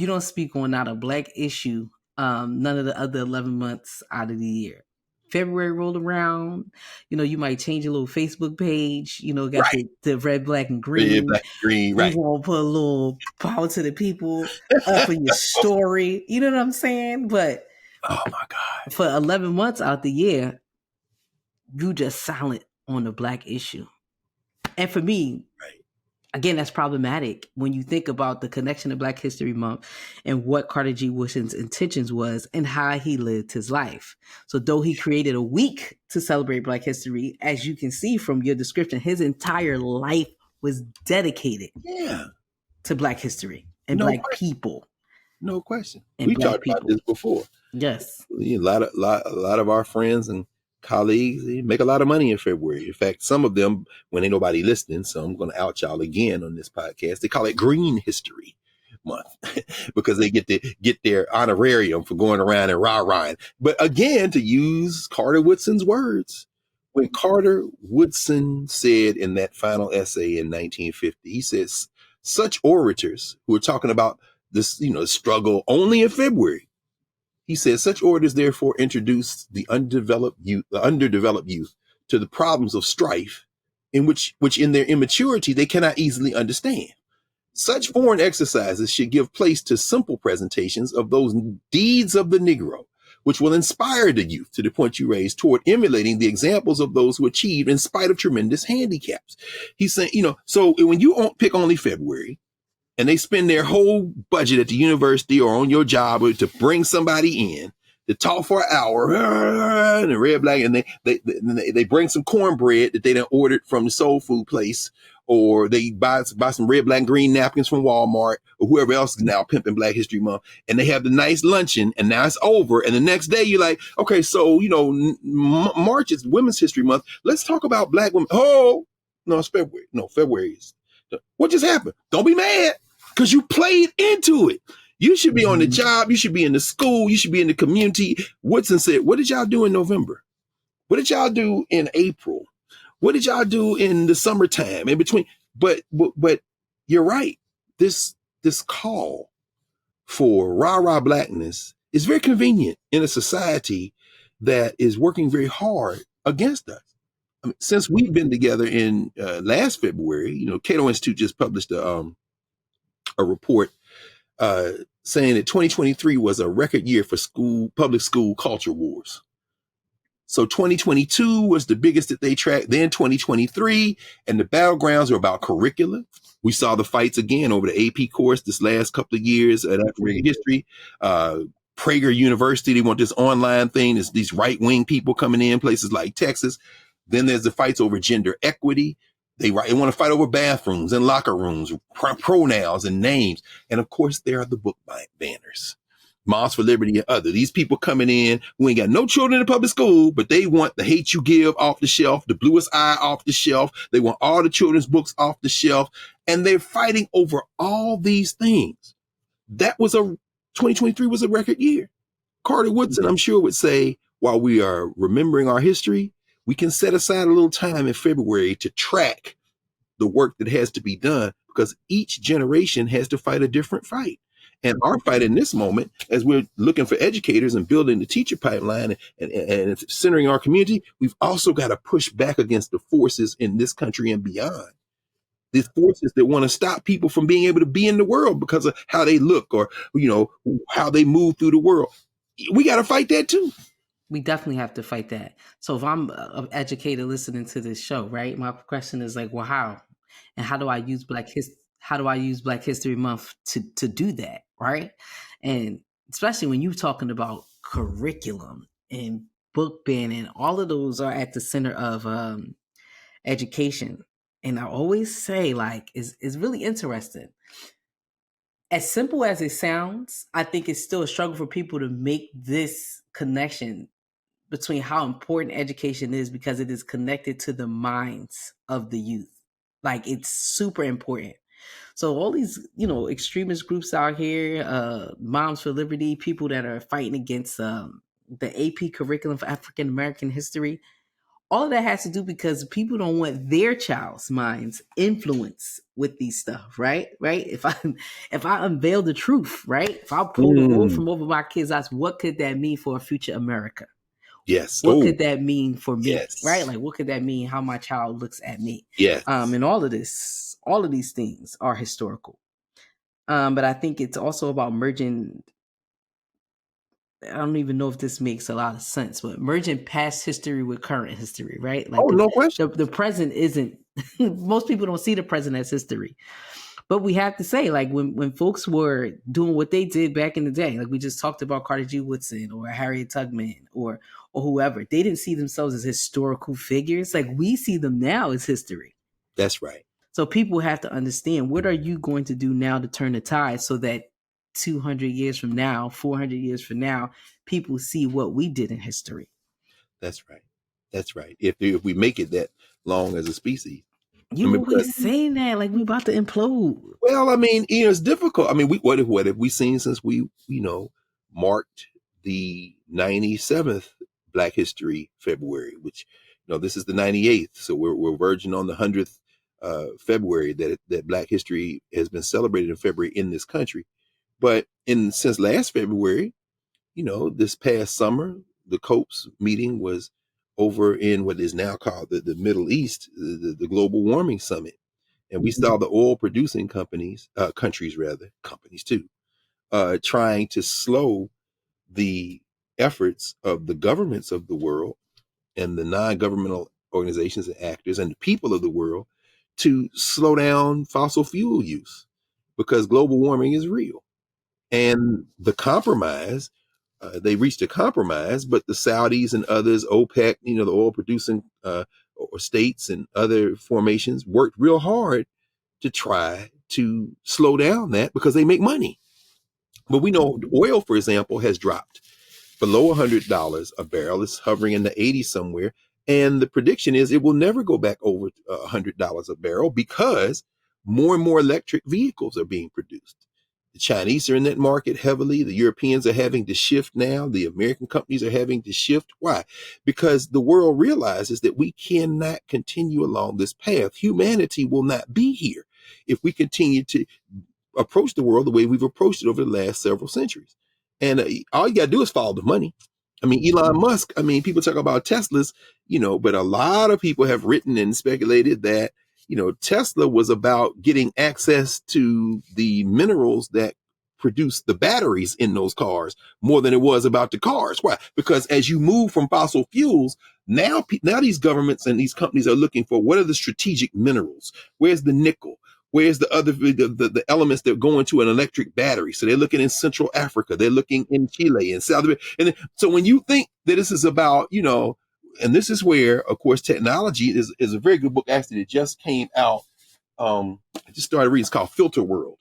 don't speak on not a Black issue, none of the other 11 months out of the year. February rolled around, you might change your little Facebook page, got Right. the red, black, and Red, green. black, green. You Right. gonna put a little power to the people up in your story. You know what I'm saying? But Oh my God. for 11 months out the year, you just silent on the black issue. And for me, Right. again, that's problematic when you think about the connection to Black History Month and what Carter G. Woodson's intentions was and how he lived his life. So though he created a week to celebrate Black history, as you can see from your description, his entire life was dedicated Yeah. to Black history and No Black question. people No question. and We Black talked about people. this before. Yes. A lot of our friends and colleagues, they make a lot of money in February. In fact, some of them, when ain't nobody listening, so I'm going to out y'all again on this podcast. They call it Green History Month because they get their honorarium for going around and rah-rahing. But again, to use Carter Woodson's words, when Carter Woodson said in that final essay in 1950, he says, such orators who are talking about this, struggle only in February. He says such orators therefore introduce the underdeveloped youth to the problems of strife in which in their immaturity they cannot easily understand. Such foreign exercises should give place to simple presentations of those deeds of the Negro, which will inspire the youth to the point you raised toward emulating the examples of those who achieved in spite of tremendous handicaps. He's saying, so when you pick only February, and they spend their whole budget at the university or on your job to bring somebody in to talk for an hour and the red black, and they bring some cornbread that they done ordered from the soul food place, or they buy some red, black, and green napkins from Walmart or whoever else is now pimping Black History Month, and they have the nice luncheon, and now it's over, and the next day you're like, okay, so March is Women's History Month. Let's talk about Black women. Oh no, it's February. No, February is. What just happened? Don't be mad because you played into it. You should be on the job. You should be in the school. You should be in the community. Woodson said, what did y'all do in November? What did y'all do in April? What did y'all do in the summertime in between? But you're right. This call for rah-rah blackness is very convenient in a society that is working very hard against us. I mean, since we've been together in last February, Cato Institute just published a report saying that 2023 was a record year for public school culture wars. So 2022 was the biggest that they tracked, then 2023, and the battlegrounds are about curricula. We saw the fights again over the AP course this last couple of years at African history. Prager University, they want this online thing. There's these right-wing people coming in, places like Texas. Then there's the fights over gender equity. They want to fight over bathrooms and locker rooms, pronouns and names. And of course, there are the book banners. Moms for Liberty and other. These people coming in who ain't got no children in the public school, but they want The Hate You Give off the shelf, The Bluest Eye off the shelf. They want all the children's books off the shelf. And they're fighting over all these things. 2023 was a record year. Carter Woodson, I'm sure, would say, while we are remembering our history, we can set aside a little time in February to track the work that has to be done, because each generation has to fight a different fight. And our fight in this moment, as we're looking for educators and building the teacher pipeline and centering our community, we've also got to push back against the forces in this country and beyond. These forces that want to stop people from being able to be in the world because of how they look or, how they move through the world. We got to fight that too. We definitely have to fight that. So if I'm an educator listening to this show, right, my question is like, well, how? And how do I use Black History Month to do that, right? And especially when you're talking about curriculum and book banning, all of those are at the center of education. And I always say, like, it's really interesting. As simple as it sounds, I think it's still a struggle for people to make this connection between how important education is, because it is connected to the minds of the youth. Like, it's super important. So all these, extremist groups out here, Moms for Liberty, people that are fighting against the AP curriculum for African American history, all of that has to do because people don't want their child's minds influenced with these stuff, right? Right? If I unveil the truth, right? If I pull the wool from over my kids' eyes, what could that mean for a future America? Yes. What Oh, could that mean for me? Right? yes. Like, what could that mean how my child looks at me? Yes. And all of these things are historical. But I think it's also about merging. I don't even know if this makes a lot of sense, but merging past history with current history, right? Like Oh, no question. the present isn't. Most people don't see the present as history, but we have to say, like when folks were doing what they did back in the day, like we just talked about Carter G. Woodson or Harriet Tubman or whoever, they didn't see themselves as historical figures. Like we see them now as history. That's right. So people have to understand, what are you going to do now to turn the tide so that 200 years from now, 400 years from now, people see what we did in history. That's right. That's right. If we make it that long as a species. I You mean, because, always saying that like we about to implode. well, I mean, it's difficult. I mean, what have we seen since we, marked the 97th Black History February, which, this is the 98th. So we're verging on the 100th February that Black History has been celebrated in February in this country. But since last February, this past summer, the COPE's meeting was over in what is now called the Middle East, the Global Warming Summit. And we saw the oil producing countries rather, companies too, trying to slow the efforts of the governments of the world and the non-governmental organizations and actors and the people of the world to slow down fossil fuel use because global warming is real. And the compromise, they reached a compromise, but the Saudis and others, OPEC, the oil producing or states and other formations worked real hard to try to slow down that because they make money. But we know oil, for example, has dropped below $100 a barrel. It's hovering in the 80s somewhere. And the prediction is it will never go back over $100 a barrel because more and more electric vehicles are being produced. The Chinese are in that market heavily. The Europeans are having to shift now. The American companies are having to shift. Why? Because the world realizes that we cannot continue along this path. Humanity will not be here if we continue to approach the world the way we've approached it over the last several centuries. And all you got to do is follow the money. I mean, Elon Musk, people talk about Teslas, but a lot of people have written and speculated that, Tesla was about getting access to the minerals that produce the batteries in those cars more than it was about the cars. Why? Because as you move from fossil fuels, now these governments and these companies are looking for what are the strategic minerals? Where's the nickel? Where's the other the elements that go into an electric battery? So they're looking in Central Africa, they're looking in Chile and South America. And so when you think that this is about, and this is where, of course, technology is a very good book actually that just came out. I just started reading. It's called Filter World: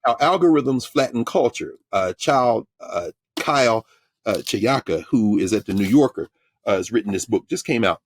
How Algorithms Flatten Culture. Kyle Chayaka, who is at the New Yorker, has written this book. Just came out.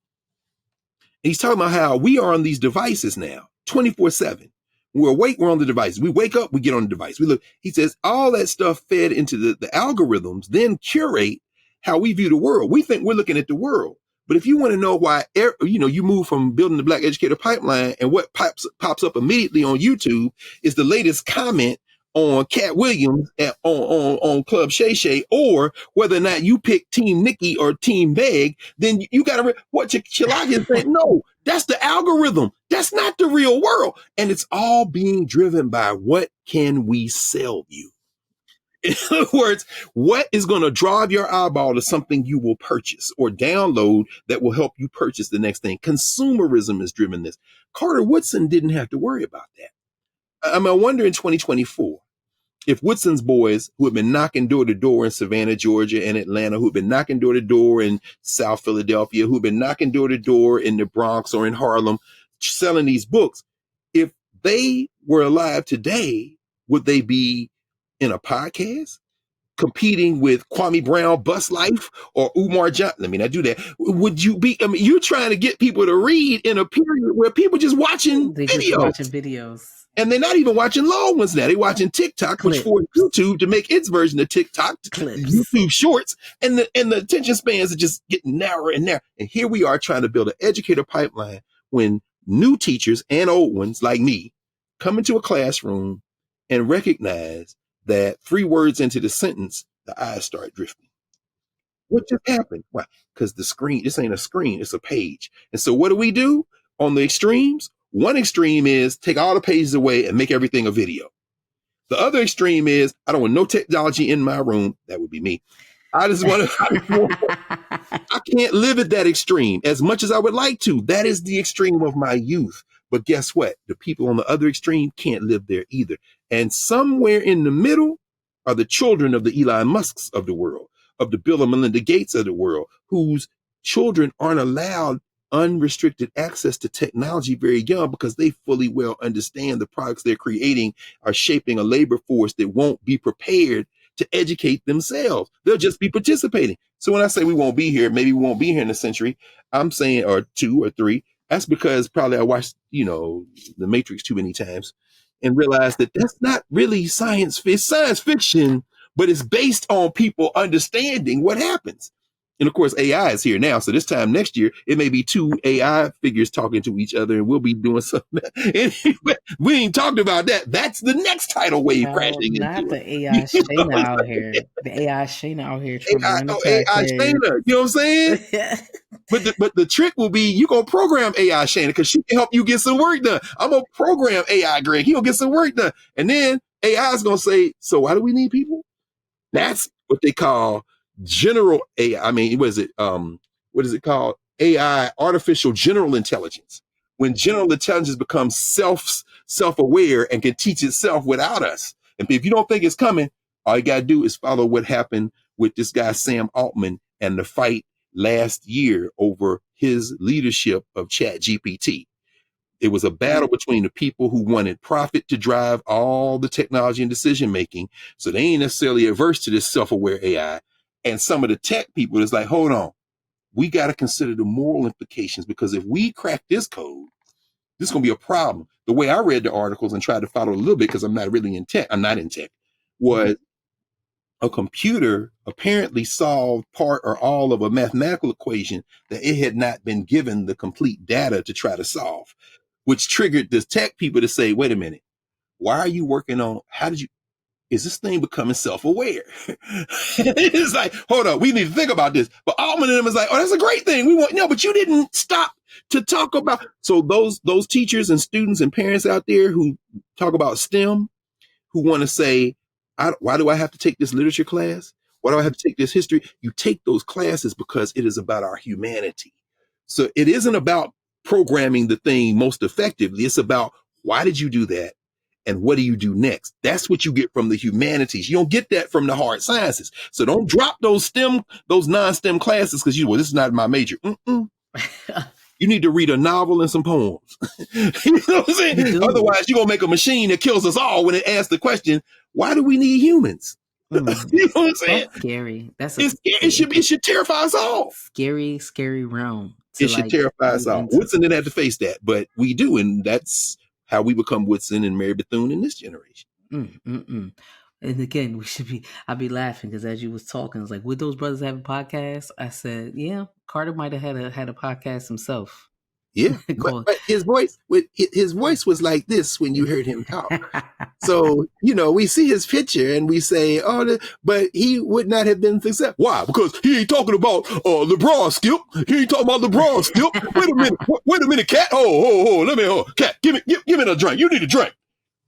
And he's talking about how we are on these devices now, 24/7. We're awake, we're on the device. We wake up, we get on the device. We look. He says all that stuff fed into the algorithms then curate how we view the world. We think we're looking at the world. But if you want to know why, you move from building the Black Educator Pipeline and what pops up immediately on YouTube is the latest comment on Cat Williams on Club Shay Shay, or whether or not you pick Team Nikki or Team Beg, then you got to what Chilagi is saying. No, that's the algorithm. That's not the real world, and it's all being driven by what can we sell you. In other words, what is going to drive your eyeball to something you will purchase or download that will help you purchase the next thing? Consumerism has driven this. Carter Woodson didn't have to worry about that. I wonder in 2024, if Woodson's boys who have been knocking door to door in Savannah, Georgia and Atlanta, who have been knocking door to door in South Philadelphia, who have been knocking door to door in the Bronx or in Harlem, selling these books, if they were alive today, would they be in a podcast competing with Kwame Brown, Bus Life, or Umar Johnson? Let me not do that. Would you be, you're trying to get people to read in a period where people just watching They videos. just watching videos. And they're not even watching long ones now. They're watching TikTok, which forced YouTube to make its version of TikTok, YouTube Shorts, and the attention spans are just getting narrower and narrower. And here we are trying to build an educator pipeline when new teachers and old ones like me come into a classroom and recognize that 3 words into the sentence, the eyes start drifting. What just happened? Why? Because the screen, this ain't a screen, it's a page. And so what do? On the extremes, one extreme is take all the pages away and make everything a video. The other extreme is I don't want no technology in my room. That would be me. I just want to, I can't live at that extreme as much as I would like to. That is the extreme of my youth. But guess what? The people on the other extreme can't live there either. And somewhere in the middle are the children of the Elon Musks of the world, of the Bill and Melinda Gates of the world, whose children aren't allowed unrestricted access to technology very young because they fully well understand the products they're creating are shaping a labor force that won't be prepared to educate themselves. They'll just be participating. So when I say we won't be here, maybe we won't be here in a century, I'm saying, or 2 or 3, that's because probably I watched, The Matrix too many times and realized that that's not really science. It's science fiction, but it's based on people understanding what happens. And of course, AI is here now. So this time next year, it may be 2 AI figures talking to each other and we'll be doing something. Anyway, we ain't talked about that. That's the next tidal wave crashing not into the AI Shayna out here. The AI Shayna out here trying to AI, run AI Shayna, you know what I'm saying? podcast. But the trick will be you gonna program AI Shayna because she can help you get some work done. I'm gonna program AI Greg. He gonna get some work done. And then AI is gonna say, so why do we need people? That's what they call general AI. I mean, what is it called? AI, artificial general intelligence. When general intelligence becomes self-aware and can teach itself without us. And if you don't think it's coming, all you gotta do is follow what happened with this guy Sam Altman and the fight last year over his leadership of ChatGPT. It was a battle between the people who wanted profit to drive all the technology and decision making. So they ain't necessarily averse to this self-aware AI. And some of the tech people is like, hold on, we got to consider the moral implications because if we crack this code, this is going to be a problem. The way I read the articles and tried to follow a little bit because I'm not really in tech, I'm not in tech, was a computer apparently solved part or all of a mathematical equation that it had not been given the complete data to try to solve, which triggered the tech people to say, wait a minute, why are you working on, is this thing becoming self-aware? It's like, hold on, we need to think about this. But Altman and them is like, oh, that's a great thing. But you didn't stop to talk about. So those teachers and students and parents out there who talk about STEM, who want to say, why do I have to take this literature class? Why do I have to take this history? You take those classes because it is about our humanity. So it isn't about programming the thing most effectively. It's about why did you do that? And what do you do next? That's what you get from the humanities. You don't get that from the hard sciences. So don't drop those non-STEM classes because this is not my major. You need to read a novel and some poems. You know what I'm saying? Otherwise, you're going to make a machine that kills us all when it asks the question, why do we need humans? You know what I'm saying? That's scary. It should terrify us all. Scary realm. It should terrify us all. Woodson didn't have to face that, but we do. And that's how we become Woodson and Mary Bethune in this generation. And again, I'd be laughing because as you was talking, it's like, would those brothers have a podcast? I said, yeah, Carter might have had a podcast himself. Yeah, but his voice was like this when you heard him talk. So, we see his picture and we say, but he would not have been successful. Why? Because he ain't talking about LeBron, Skip. He ain't talking about LeBron, Skip. Wait a minute, Cat. Cat, give me a drink. You need a drink.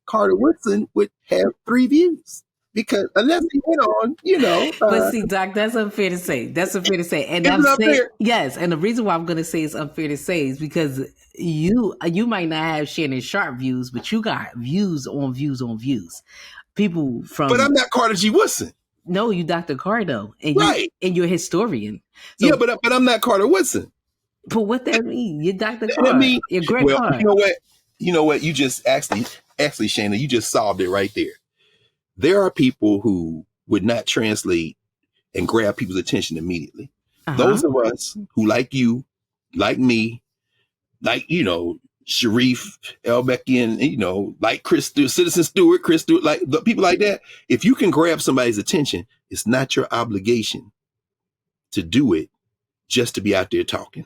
Carter Woodson would have 3 views. Because unless he went on, but see, Doc, that's unfair to say. And I'm saying, yes. And the reason why I'm going to say it's unfair to say is because you might not have Shannon Sharp views, but you got views on views on views. People from. But I'm not Carter G. Woodson. No, you Dr. Carr though, and right, you're a historian. So, yeah, but I'm not Carter Woodson. But what that mean? You're Dr. Carr. You're Greg Carr. You know what? You just actually, Shayna, you just solved it right there. There are people who would not translate and grab people's attention immediately. Those of us who, like you, like me, like, Sharif Elbeckian, like Citizen Stewart, Chris Stewart, like the people like that. If you can grab somebody's attention, it's not your obligation to do it just to be out there talking.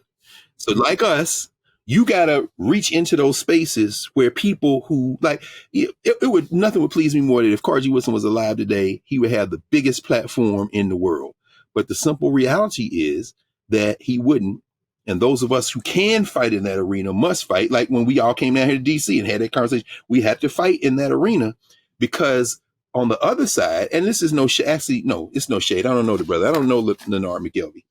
So like us, you got to reach into those spaces where people who nothing would please me more than if Carter G. Woodson was alive today, he would have the biggest platform in the world. But the simple reality is that he wouldn't. And those of us who can fight in that arena must fight. Like when we all came down here to DC and had that conversation, we had to fight in that arena, because on the other side, and this is no shade, actually, no, it's no shade. I don't know the brother. I don't know Leonard McKelvey.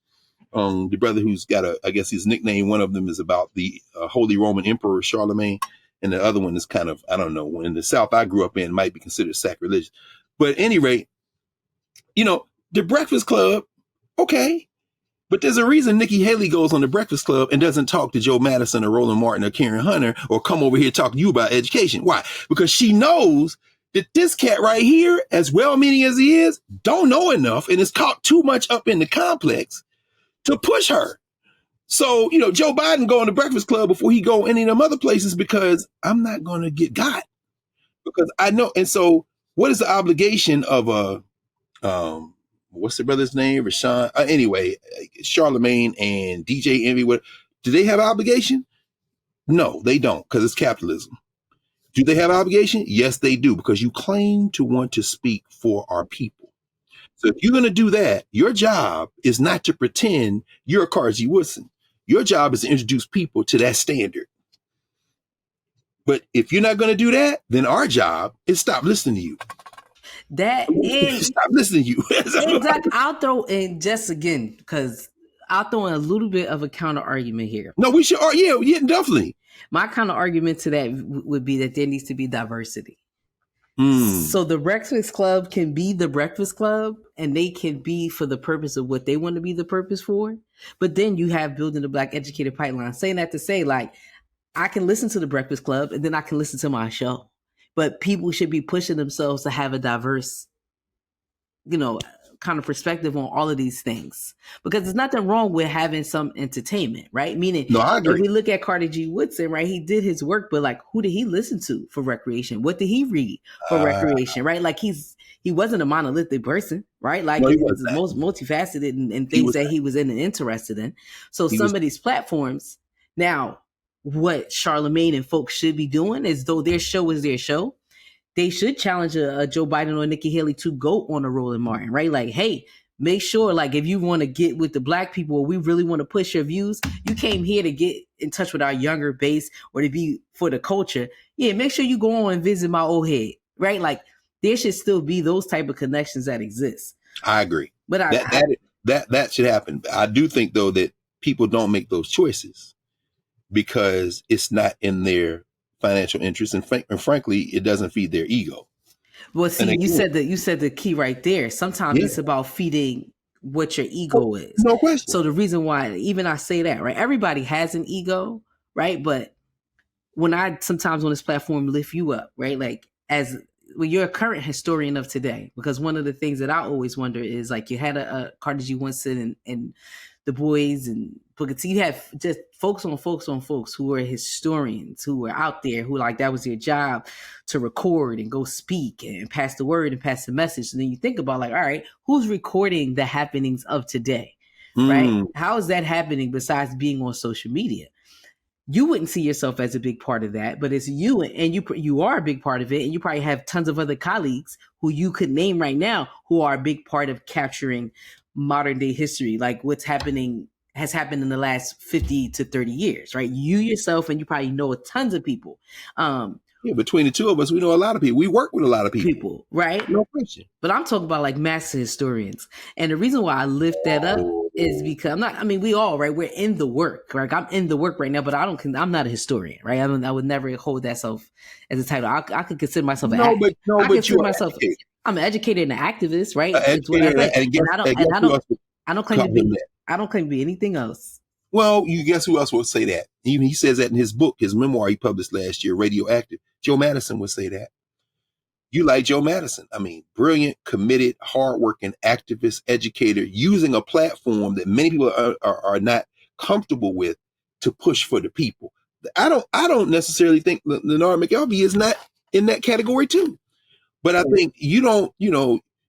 The brother who's got I guess his nickname, one of them is about the Holy Roman Emperor Charlemagne. And the other one is kind of, I don't know, in the South I grew up in, might be considered sacrilegious. But at any rate, the Breakfast Club, okay. But there's a reason Nikki Haley goes on the Breakfast Club and doesn't talk to Joe Madison or Roland Martin or Karen Hunter or come over here talk to you about education. Why? Because she knows that this cat right here, as well-meaning as he is, don't know enough and is caught too much up in the complex to push her. So, Joe Biden go on the Breakfast Club before he go any of them other places, because I'm not going to get got, because I know. And so what is the obligation of what's the brother's name? Rashawn. Anyway, Charlemagne and DJ Envy. What do they have obligation? No, they don't, because it's capitalism. Do they have obligation? Yes, they do, because you claim to want to speak for our people. So if you're going to do that, your job is not to pretend you're a Carr G. Woodson. Your job is to introduce people to that standard. But if you're not going to do that, then our job is stop listening to you. Stop listening to you. Exactly. I'll throw in just again, because I'll throw in a little bit of a counter argument here. No, we should. Yeah, definitely. My counter argument to that would be that there needs to be diversity. So the Breakfast Club can be the Breakfast Club, and they can be for the purpose of what they want to be the purpose for. But then you have building the Black educator pipeline. Saying that to say, like, I can listen to the Breakfast Club and then I can listen to my show. But people should be pushing themselves to have a diverse, kind of perspective on all of these things, because there's nothing wrong with having some entertainment, right? Meaning, no, I agree. If we look at Carter G. Woodson, right, he did his work, but like, who did he listen to for recreation? What did he read for recreation, right? Like he wasn't a monolithic person, right? Like, no, he was most multifaceted in things that he was in and interested in. So some of these platforms now, what Charlemagne and folks should be doing is, though their show is their show, they should challenge a Joe Biden or Nikki Haley to go on a Roland Martin, right? Like, hey, make sure, like, if you want to get with the Black people, or we really want to push your views, you came here to get in touch with our younger base or to be for the culture. Yeah, make sure you go on and visit my old head, right? Like, there should still be those type of connections that exist. I agree. But that should happen. I do think, though, that people don't make those choices because it's not in their financial interest, and frankly, it doesn't feed their ego. Well, see, you said the key right there. Sometimes it's about feeding what your ego is. No question. So the reason why, even I say that, right? Everybody has an ego, right? But when I sometimes on this platform lift you up, right? Like, you're a current historian of today, because one of the things that I always wonder is, like, you had a Carter G. Woodson and the boys and Booker T. You have just folks who are historians, who are out there, who, like, that was their job, to record and go speak and pass the word and pass the message. And then you think about, like, all right, who's recording the happenings of today, right? How is that happening besides being on social media? You wouldn't see yourself as a big part of that, but it's you, and you are a big part of it. And you probably have tons of other colleagues who you could name right now who are a big part of capturing modern day history, like what's has happened in the last 50 to 30 years, right? You yourself, and you probably know tons of people. Between the two of us, we know a lot of people. We work with a lot of people, right? No question. But I'm talking about, like, master historians. And the reason why I lift that up is because we all, right? We're in the work, right? I'm in the work right now, but I'm not a historian, right? I would never hold that self as a title. I could consider myself I'm an educator and an activist, right? I don't claim to be anything else. Well, you guess who else would say that? Even he says that in his book, his memoir he published last year, Radioactive. Joe Madison would say that. You like Joe Madison. Brilliant, committed, hardworking, activist, educator, using a platform that many people are not comfortable with to push for the people. I don't necessarily think Leonard McKelvey is not in that category too. But I think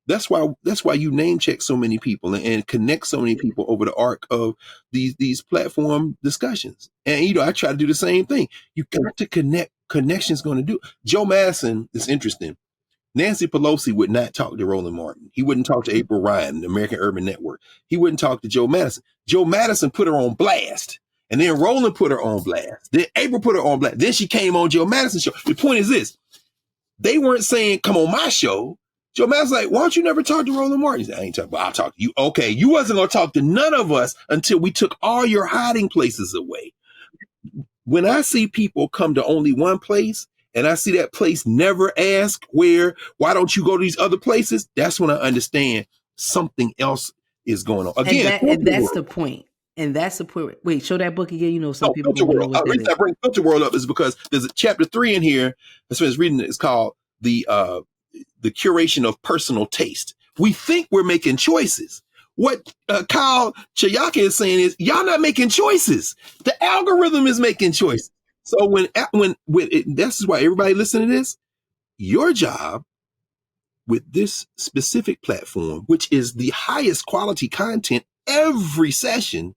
that's why you name check so many people and connect so many people over the arc of these platform discussions. And I try to do the same thing. You got to connect. Connection's going to do. Joe Madison is interesting. Nancy Pelosi would not talk to Roland Martin. He wouldn't talk to April Ryan, the American Urban Network. He wouldn't talk to Joe Madison. Joe Madison put her on blast. And then Roland put her on blast. Then April put her on blast. Then she came on Joe Madison's show. The point is this. They weren't saying, come on my show. Joe Madison's like, why don't you never talk to Roland Martin? He said, I ain't talking, but I'll talk to you. Okay, you wasn't going to talk to none of us until we took all your hiding places away. When I see people come to only one place, and I see that place never ask why don't you go to these other places? That's when I understand something else is going on. Again, and that's the point. And that's the point. Wait, show that book again. You know, some people don't know what that is. The reason I bring Filter World up is because there's a chapter 3 in here. That's what I was reading. It's called the curation of personal taste. We think we're making choices. What Kyle Chayaka is saying is, y'all not making choices. The algorithm is making choices. So when this is why everybody listen to this. Your job with this specific platform, which is the highest quality content every session,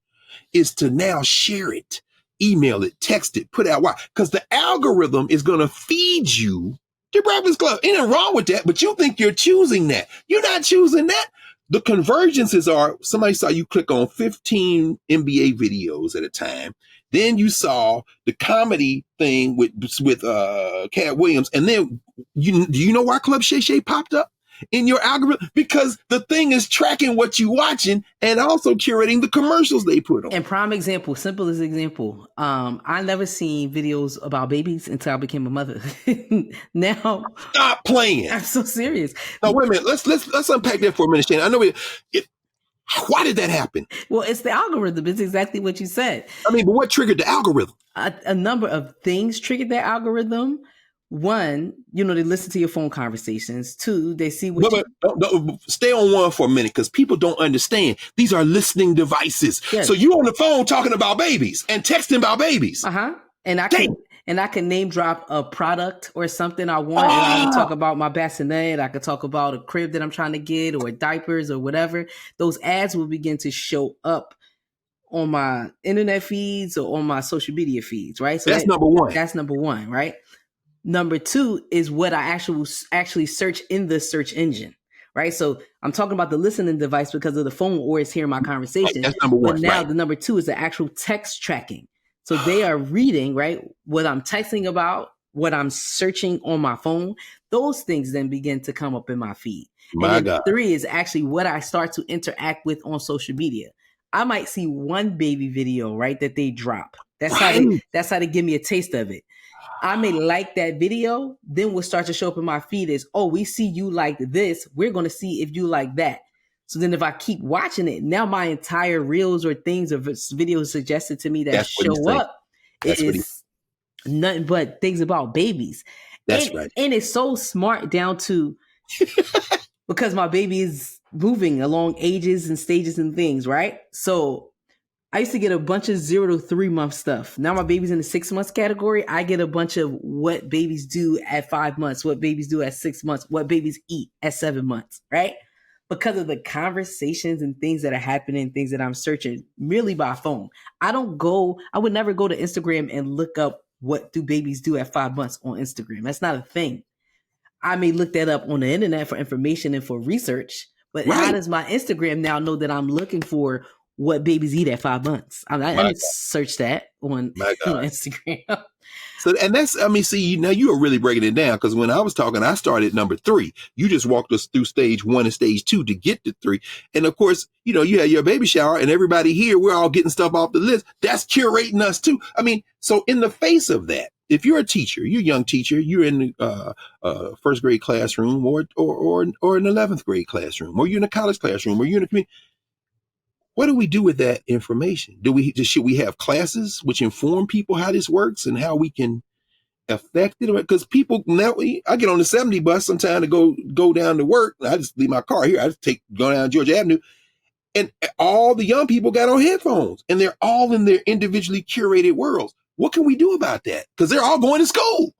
is to now share it, email it, text it, put it out. Why? Because the algorithm is going to feed you the Breakfast Club. Ain't nothing wrong with that, but you think you're choosing that. You're not choosing that. The convergences are, somebody saw you click on 15 NBA videos at a time. Then you saw the comedy thing with Cat Williams. And then do you know why Club Shay Shay popped up in your algorithm? Because the thing is tracking what you're watching and also curating the commercials they put on. And prime example, simplest example. I never seen videos about babies until I became a mother. Now, stop playing. I'm so serious. No, wait a minute. Let's unpack that for a minute, Shayna. I know why did that happen? Well, it's the algorithm. It's exactly what you said. I mean, but what triggered the algorithm? A number of things triggered that algorithm. One, they listen to your phone conversations. Two, they see what stay on one for a minute, because people don't understand. These are listening devices. Yes. So you on the phone talking about babies and texting about babies. And I can name drop a product or something I want. And I can talk about my bassinet. I could talk about a crib that I'm trying to get, or diapers or whatever. Those ads will begin to show up on my internet feeds or on my social media feeds, right? So that's number one. That's number one, right? Number two is what I actually search in the search engine, right? So I'm talking about the listening device because of the phone, or it's hearing my conversation. That's number one. But now the number two is the actual text tracking. So they are reading, right, what I'm texting about, what I'm searching on my phone. Those things then begin to come up in my feed. And then three is actually what I start to interact with on social media. I might see one baby video, right, that they drop. That's how they give me a taste of it. I may like that video, then we'll start to show up in my feed as, oh, we see you like this. We're going to see if you like that. So then if I keep watching it, now my entire reels or things or videos suggested to me that show up is nothing but things about babies. That's right. And it's so smart down to, because my baby is moving along ages and stages and things, right? So I used to get a bunch of 0 to 3 month stuff. Now my baby's in the 6 months category. I get a bunch of what babies do at 5 months, what babies do at 6 months, what babies eat at 7 months, right? Because of the conversations and things that are happening, things that I'm searching merely by phone. I would never go to Instagram and look up what do babies do at 5 months on Instagram. That's not a thing. I may look that up on the internet for information and for research, but how does my Instagram now know that I'm looking for what babies eat at 5 months? I didn't search that on Instagram. So, and that's, see, now you are really breaking it down, because when I was talking, I started at number 3. You just walked us through stage 1 and stage 2 to get to 3. And of course, you had your baby shower, and everybody here, we're all getting stuff off the list. That's curating us too. So in the face of that, if you're a teacher, you're a young teacher, you're in first grade classroom or an 11th grade classroom, or you're in a college classroom, or you're in a community. What do we do with that information? Should we have classes which inform people how this works and how we can affect it? Because people now, I get on the 70 bus sometime to go down to work. I just leave my car here. I just go down Georgia Avenue, and all the young people got on headphones, and they're all in their individually curated worlds. What can we do about that? Because they're all going to school.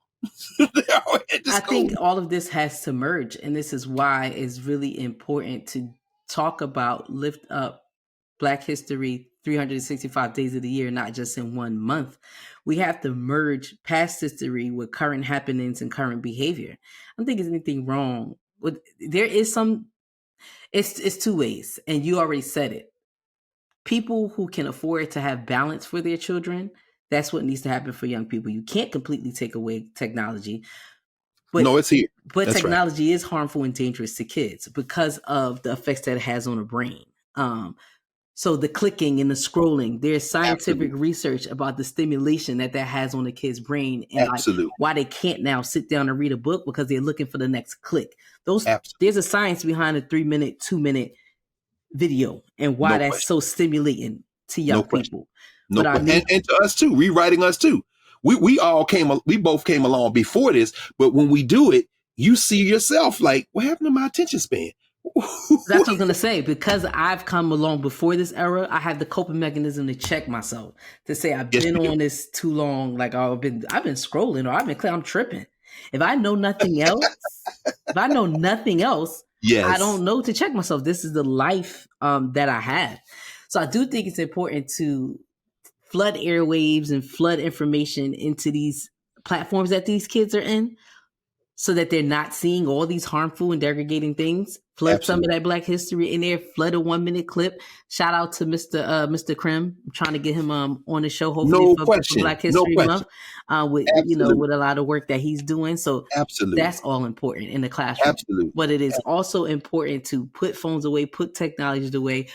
I think all of this has to merge, and this is why it's really important to talk about, lift up Black history 365 days of the year, not just in 1 month. We have to merge past history with current happenings and current behavior. I don't think there's anything wrong with. There is some. It's two ways, and you already said it. People who can afford to have balance for their children. That's what needs to happen for young people. You can't completely take away technology, but No, it's here. That's right. technology is harmful and dangerous to kids because of the effects that it has on the brain. So the clicking and the scrolling, there's scientific Absolutely. research about the stimulation that has on the kid's brain, and like Absolutely. why they can't now sit down and read a book because they're looking for the next click. Absolutely. There's a science behind a 3-minute, 2-minute video and why No that's question. so stimulating to No young question. people. No But I question. need And to us too, rewriting us too. We both came along before this, but when we do it, you see yourself like, what happened to my attention span? that's what I was gonna say. Because I've come along before this era, I have the coping mechanism to check myself to say I've Yes, been you do. on this too long. Like I've been scrolling, or I'm tripping. If I know nothing else, I Yes. don't know to check myself. This is the life that I have. So I do think it's important to flood airwaves and flood information into these platforms that these kids are in, so that they're not seeing all these harmful and degrading things. Flood some of Absolutely. that Black history in there. Flood a 1-minute clip. Shout out to Mr. Krim. I'm trying to get him on the show, hopefully No for question. Black No History Month, question. with Absolutely. a lot of work that he's doing. So Absolutely. that's all important in the classroom. Absolutely. But it is also important to put phones away, put technologies away,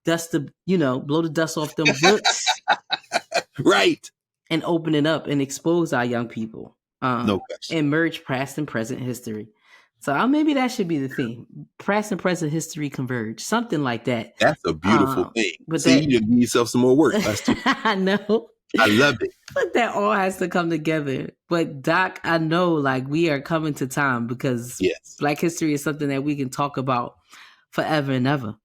dust blow the dust off them books, Right. and open it up and expose our young people, No question. and merge past and present history. So maybe that should be the theme: past and present history converge, something like that. That's a beautiful thing. But See, that you give yourself some more work. Us too. I know, I love it. but that all has to come together. But Doc, I know, like we are coming to time because Yes. Black history is something that we can talk about forever and ever.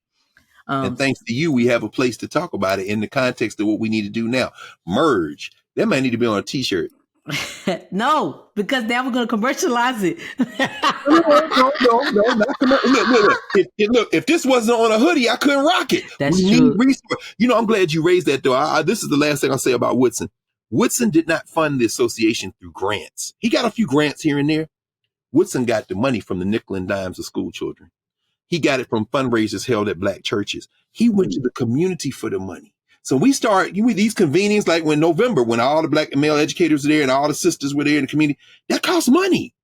And thanks to you, we have a place to talk about it in the context of what we need to do now. Merge. That might need to be on a t-shirt. No, because now we're going to commercialize it. No, not look. If this wasn't on a hoodie, I couldn't rock it. That's We need true. resources. I'm glad you raised that, though. This is the last thing I'll say about Woodson. Woodson did not fund the association through grants. He got a few grants here and there. Woodson got the money from the nickel and dimes of school children. He got it from fundraisers held at Black churches. He went to the community for the money. So we start these convenings like when November, when all the Black male educators were there and all the sisters were there in the community. That costs money.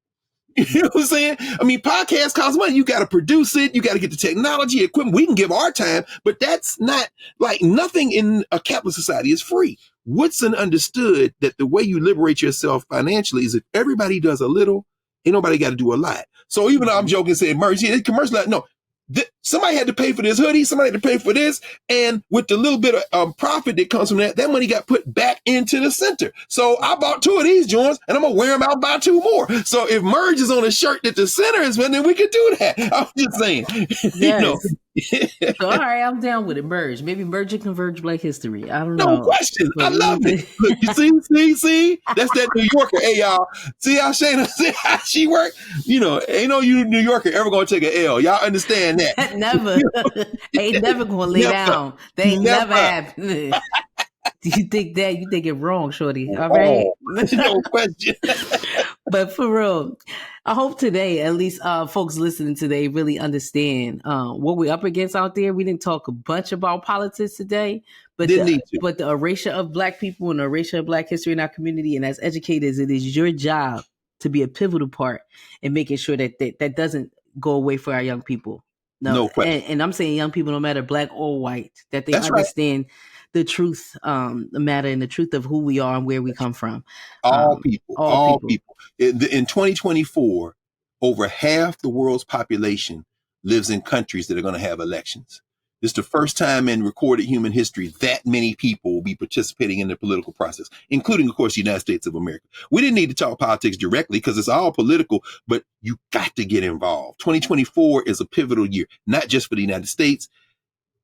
You know what I'm saying? I mean, podcasts cost money. You got to produce it. You got to get the technology, equipment. We can give our time, but that's not like nothing in a capitalist society is free. Woodson understood that the way you liberate yourself financially is if everybody does a little, ain't nobody got to do a lot. So even though I'm joking saying mercy, commercial, no, somebody had to pay for this hoodie. Somebody had to pay for this. And with the little bit of profit that comes from that money got put back into the center. So I bought 2 of these joints and I'm going to wear them out, buy 2 more. So if merge is on a shirt that the center is with, then we could do that. I'm just saying. Yes. So, all right, I'm down with it. Merge. Maybe merge and converge Black history. I don't No know. question. I love it. Look, you see? That's that New Yorker. Hey, y'all. See how Shayna, see how she work? Ain't no New Yorker ever going to take an L. Y'all understand that? Never. Ain't never going to lay down. They ain't never happened. Do you think that? You think it wrong, shorty. All right. No question. But for real, I hope today, at least folks listening today, really understand what we're up against out there. We didn't talk a bunch about politics today, but the erasure of Black people and the erasure of Black history in our community, and as educators, it is your job to be a pivotal part in making sure that doesn't go away for our young people. No question. And I'm saying young people, no matter Black or white, that they That's understand the truth, the matter, and the truth of who we are and where we come from. All people. In 2024, over half the world's population lives in countries that are going to have elections. This is the first time in recorded human history that many people will be participating in the political process, including, of course, the United States of America. We didn't need to talk politics directly because it's all political, but you got to get involved. 2024 is a pivotal year, not just for the United States,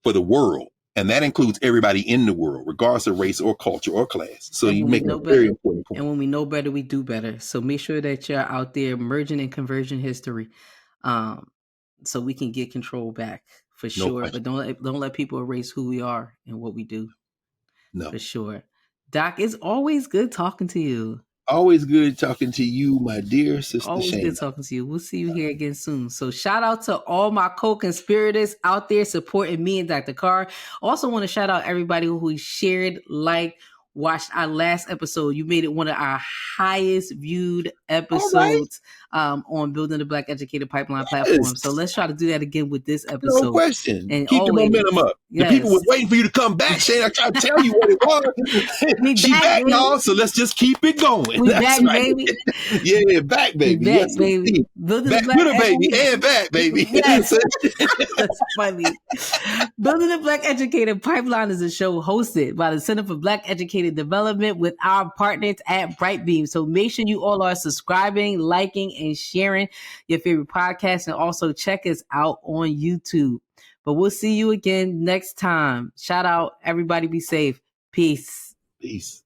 for the world. And that includes everybody in the world, regardless of race or culture or class. So you make a very important point. And when we know better, we do better. So make sure that you're out there merging and conversion history, so we can get control back for No sure. question. But don't let people erase who we are and what we do. No. For sure. Doc, it's always good talking to you. Always good talking to you, my dear sister Always Shayna. good talking to you. We'll see you here again soon. So shout out to all my co-conspirators out there supporting me and Dr. Carr. Also want to shout out everybody who shared, liked, watched our last episode. You made it one of our highest viewed episodes on Building the Black Educator Pipeline platform. So let's try to do that again with this episode. No question. And Keep the momentum up. Yes. The people were waiting for you to come back, Shane. I tried to tell you what it was. She back, y'all, so let's just keep it going. We That's back, right. baby. Yeah, back, baby. Back, Yes, baby. Back with a baby and back, baby. Yes. That's funny. Building the Black Educator Pipeline is a show hosted by the Center for Black Educator Development with our partners at Brightbeam. So make sure you all are subscribing, liking, and sharing your favorite podcast, and also check us out on YouTube. But we'll see you again next time. Shout out, everybody be safe. Peace. Peace.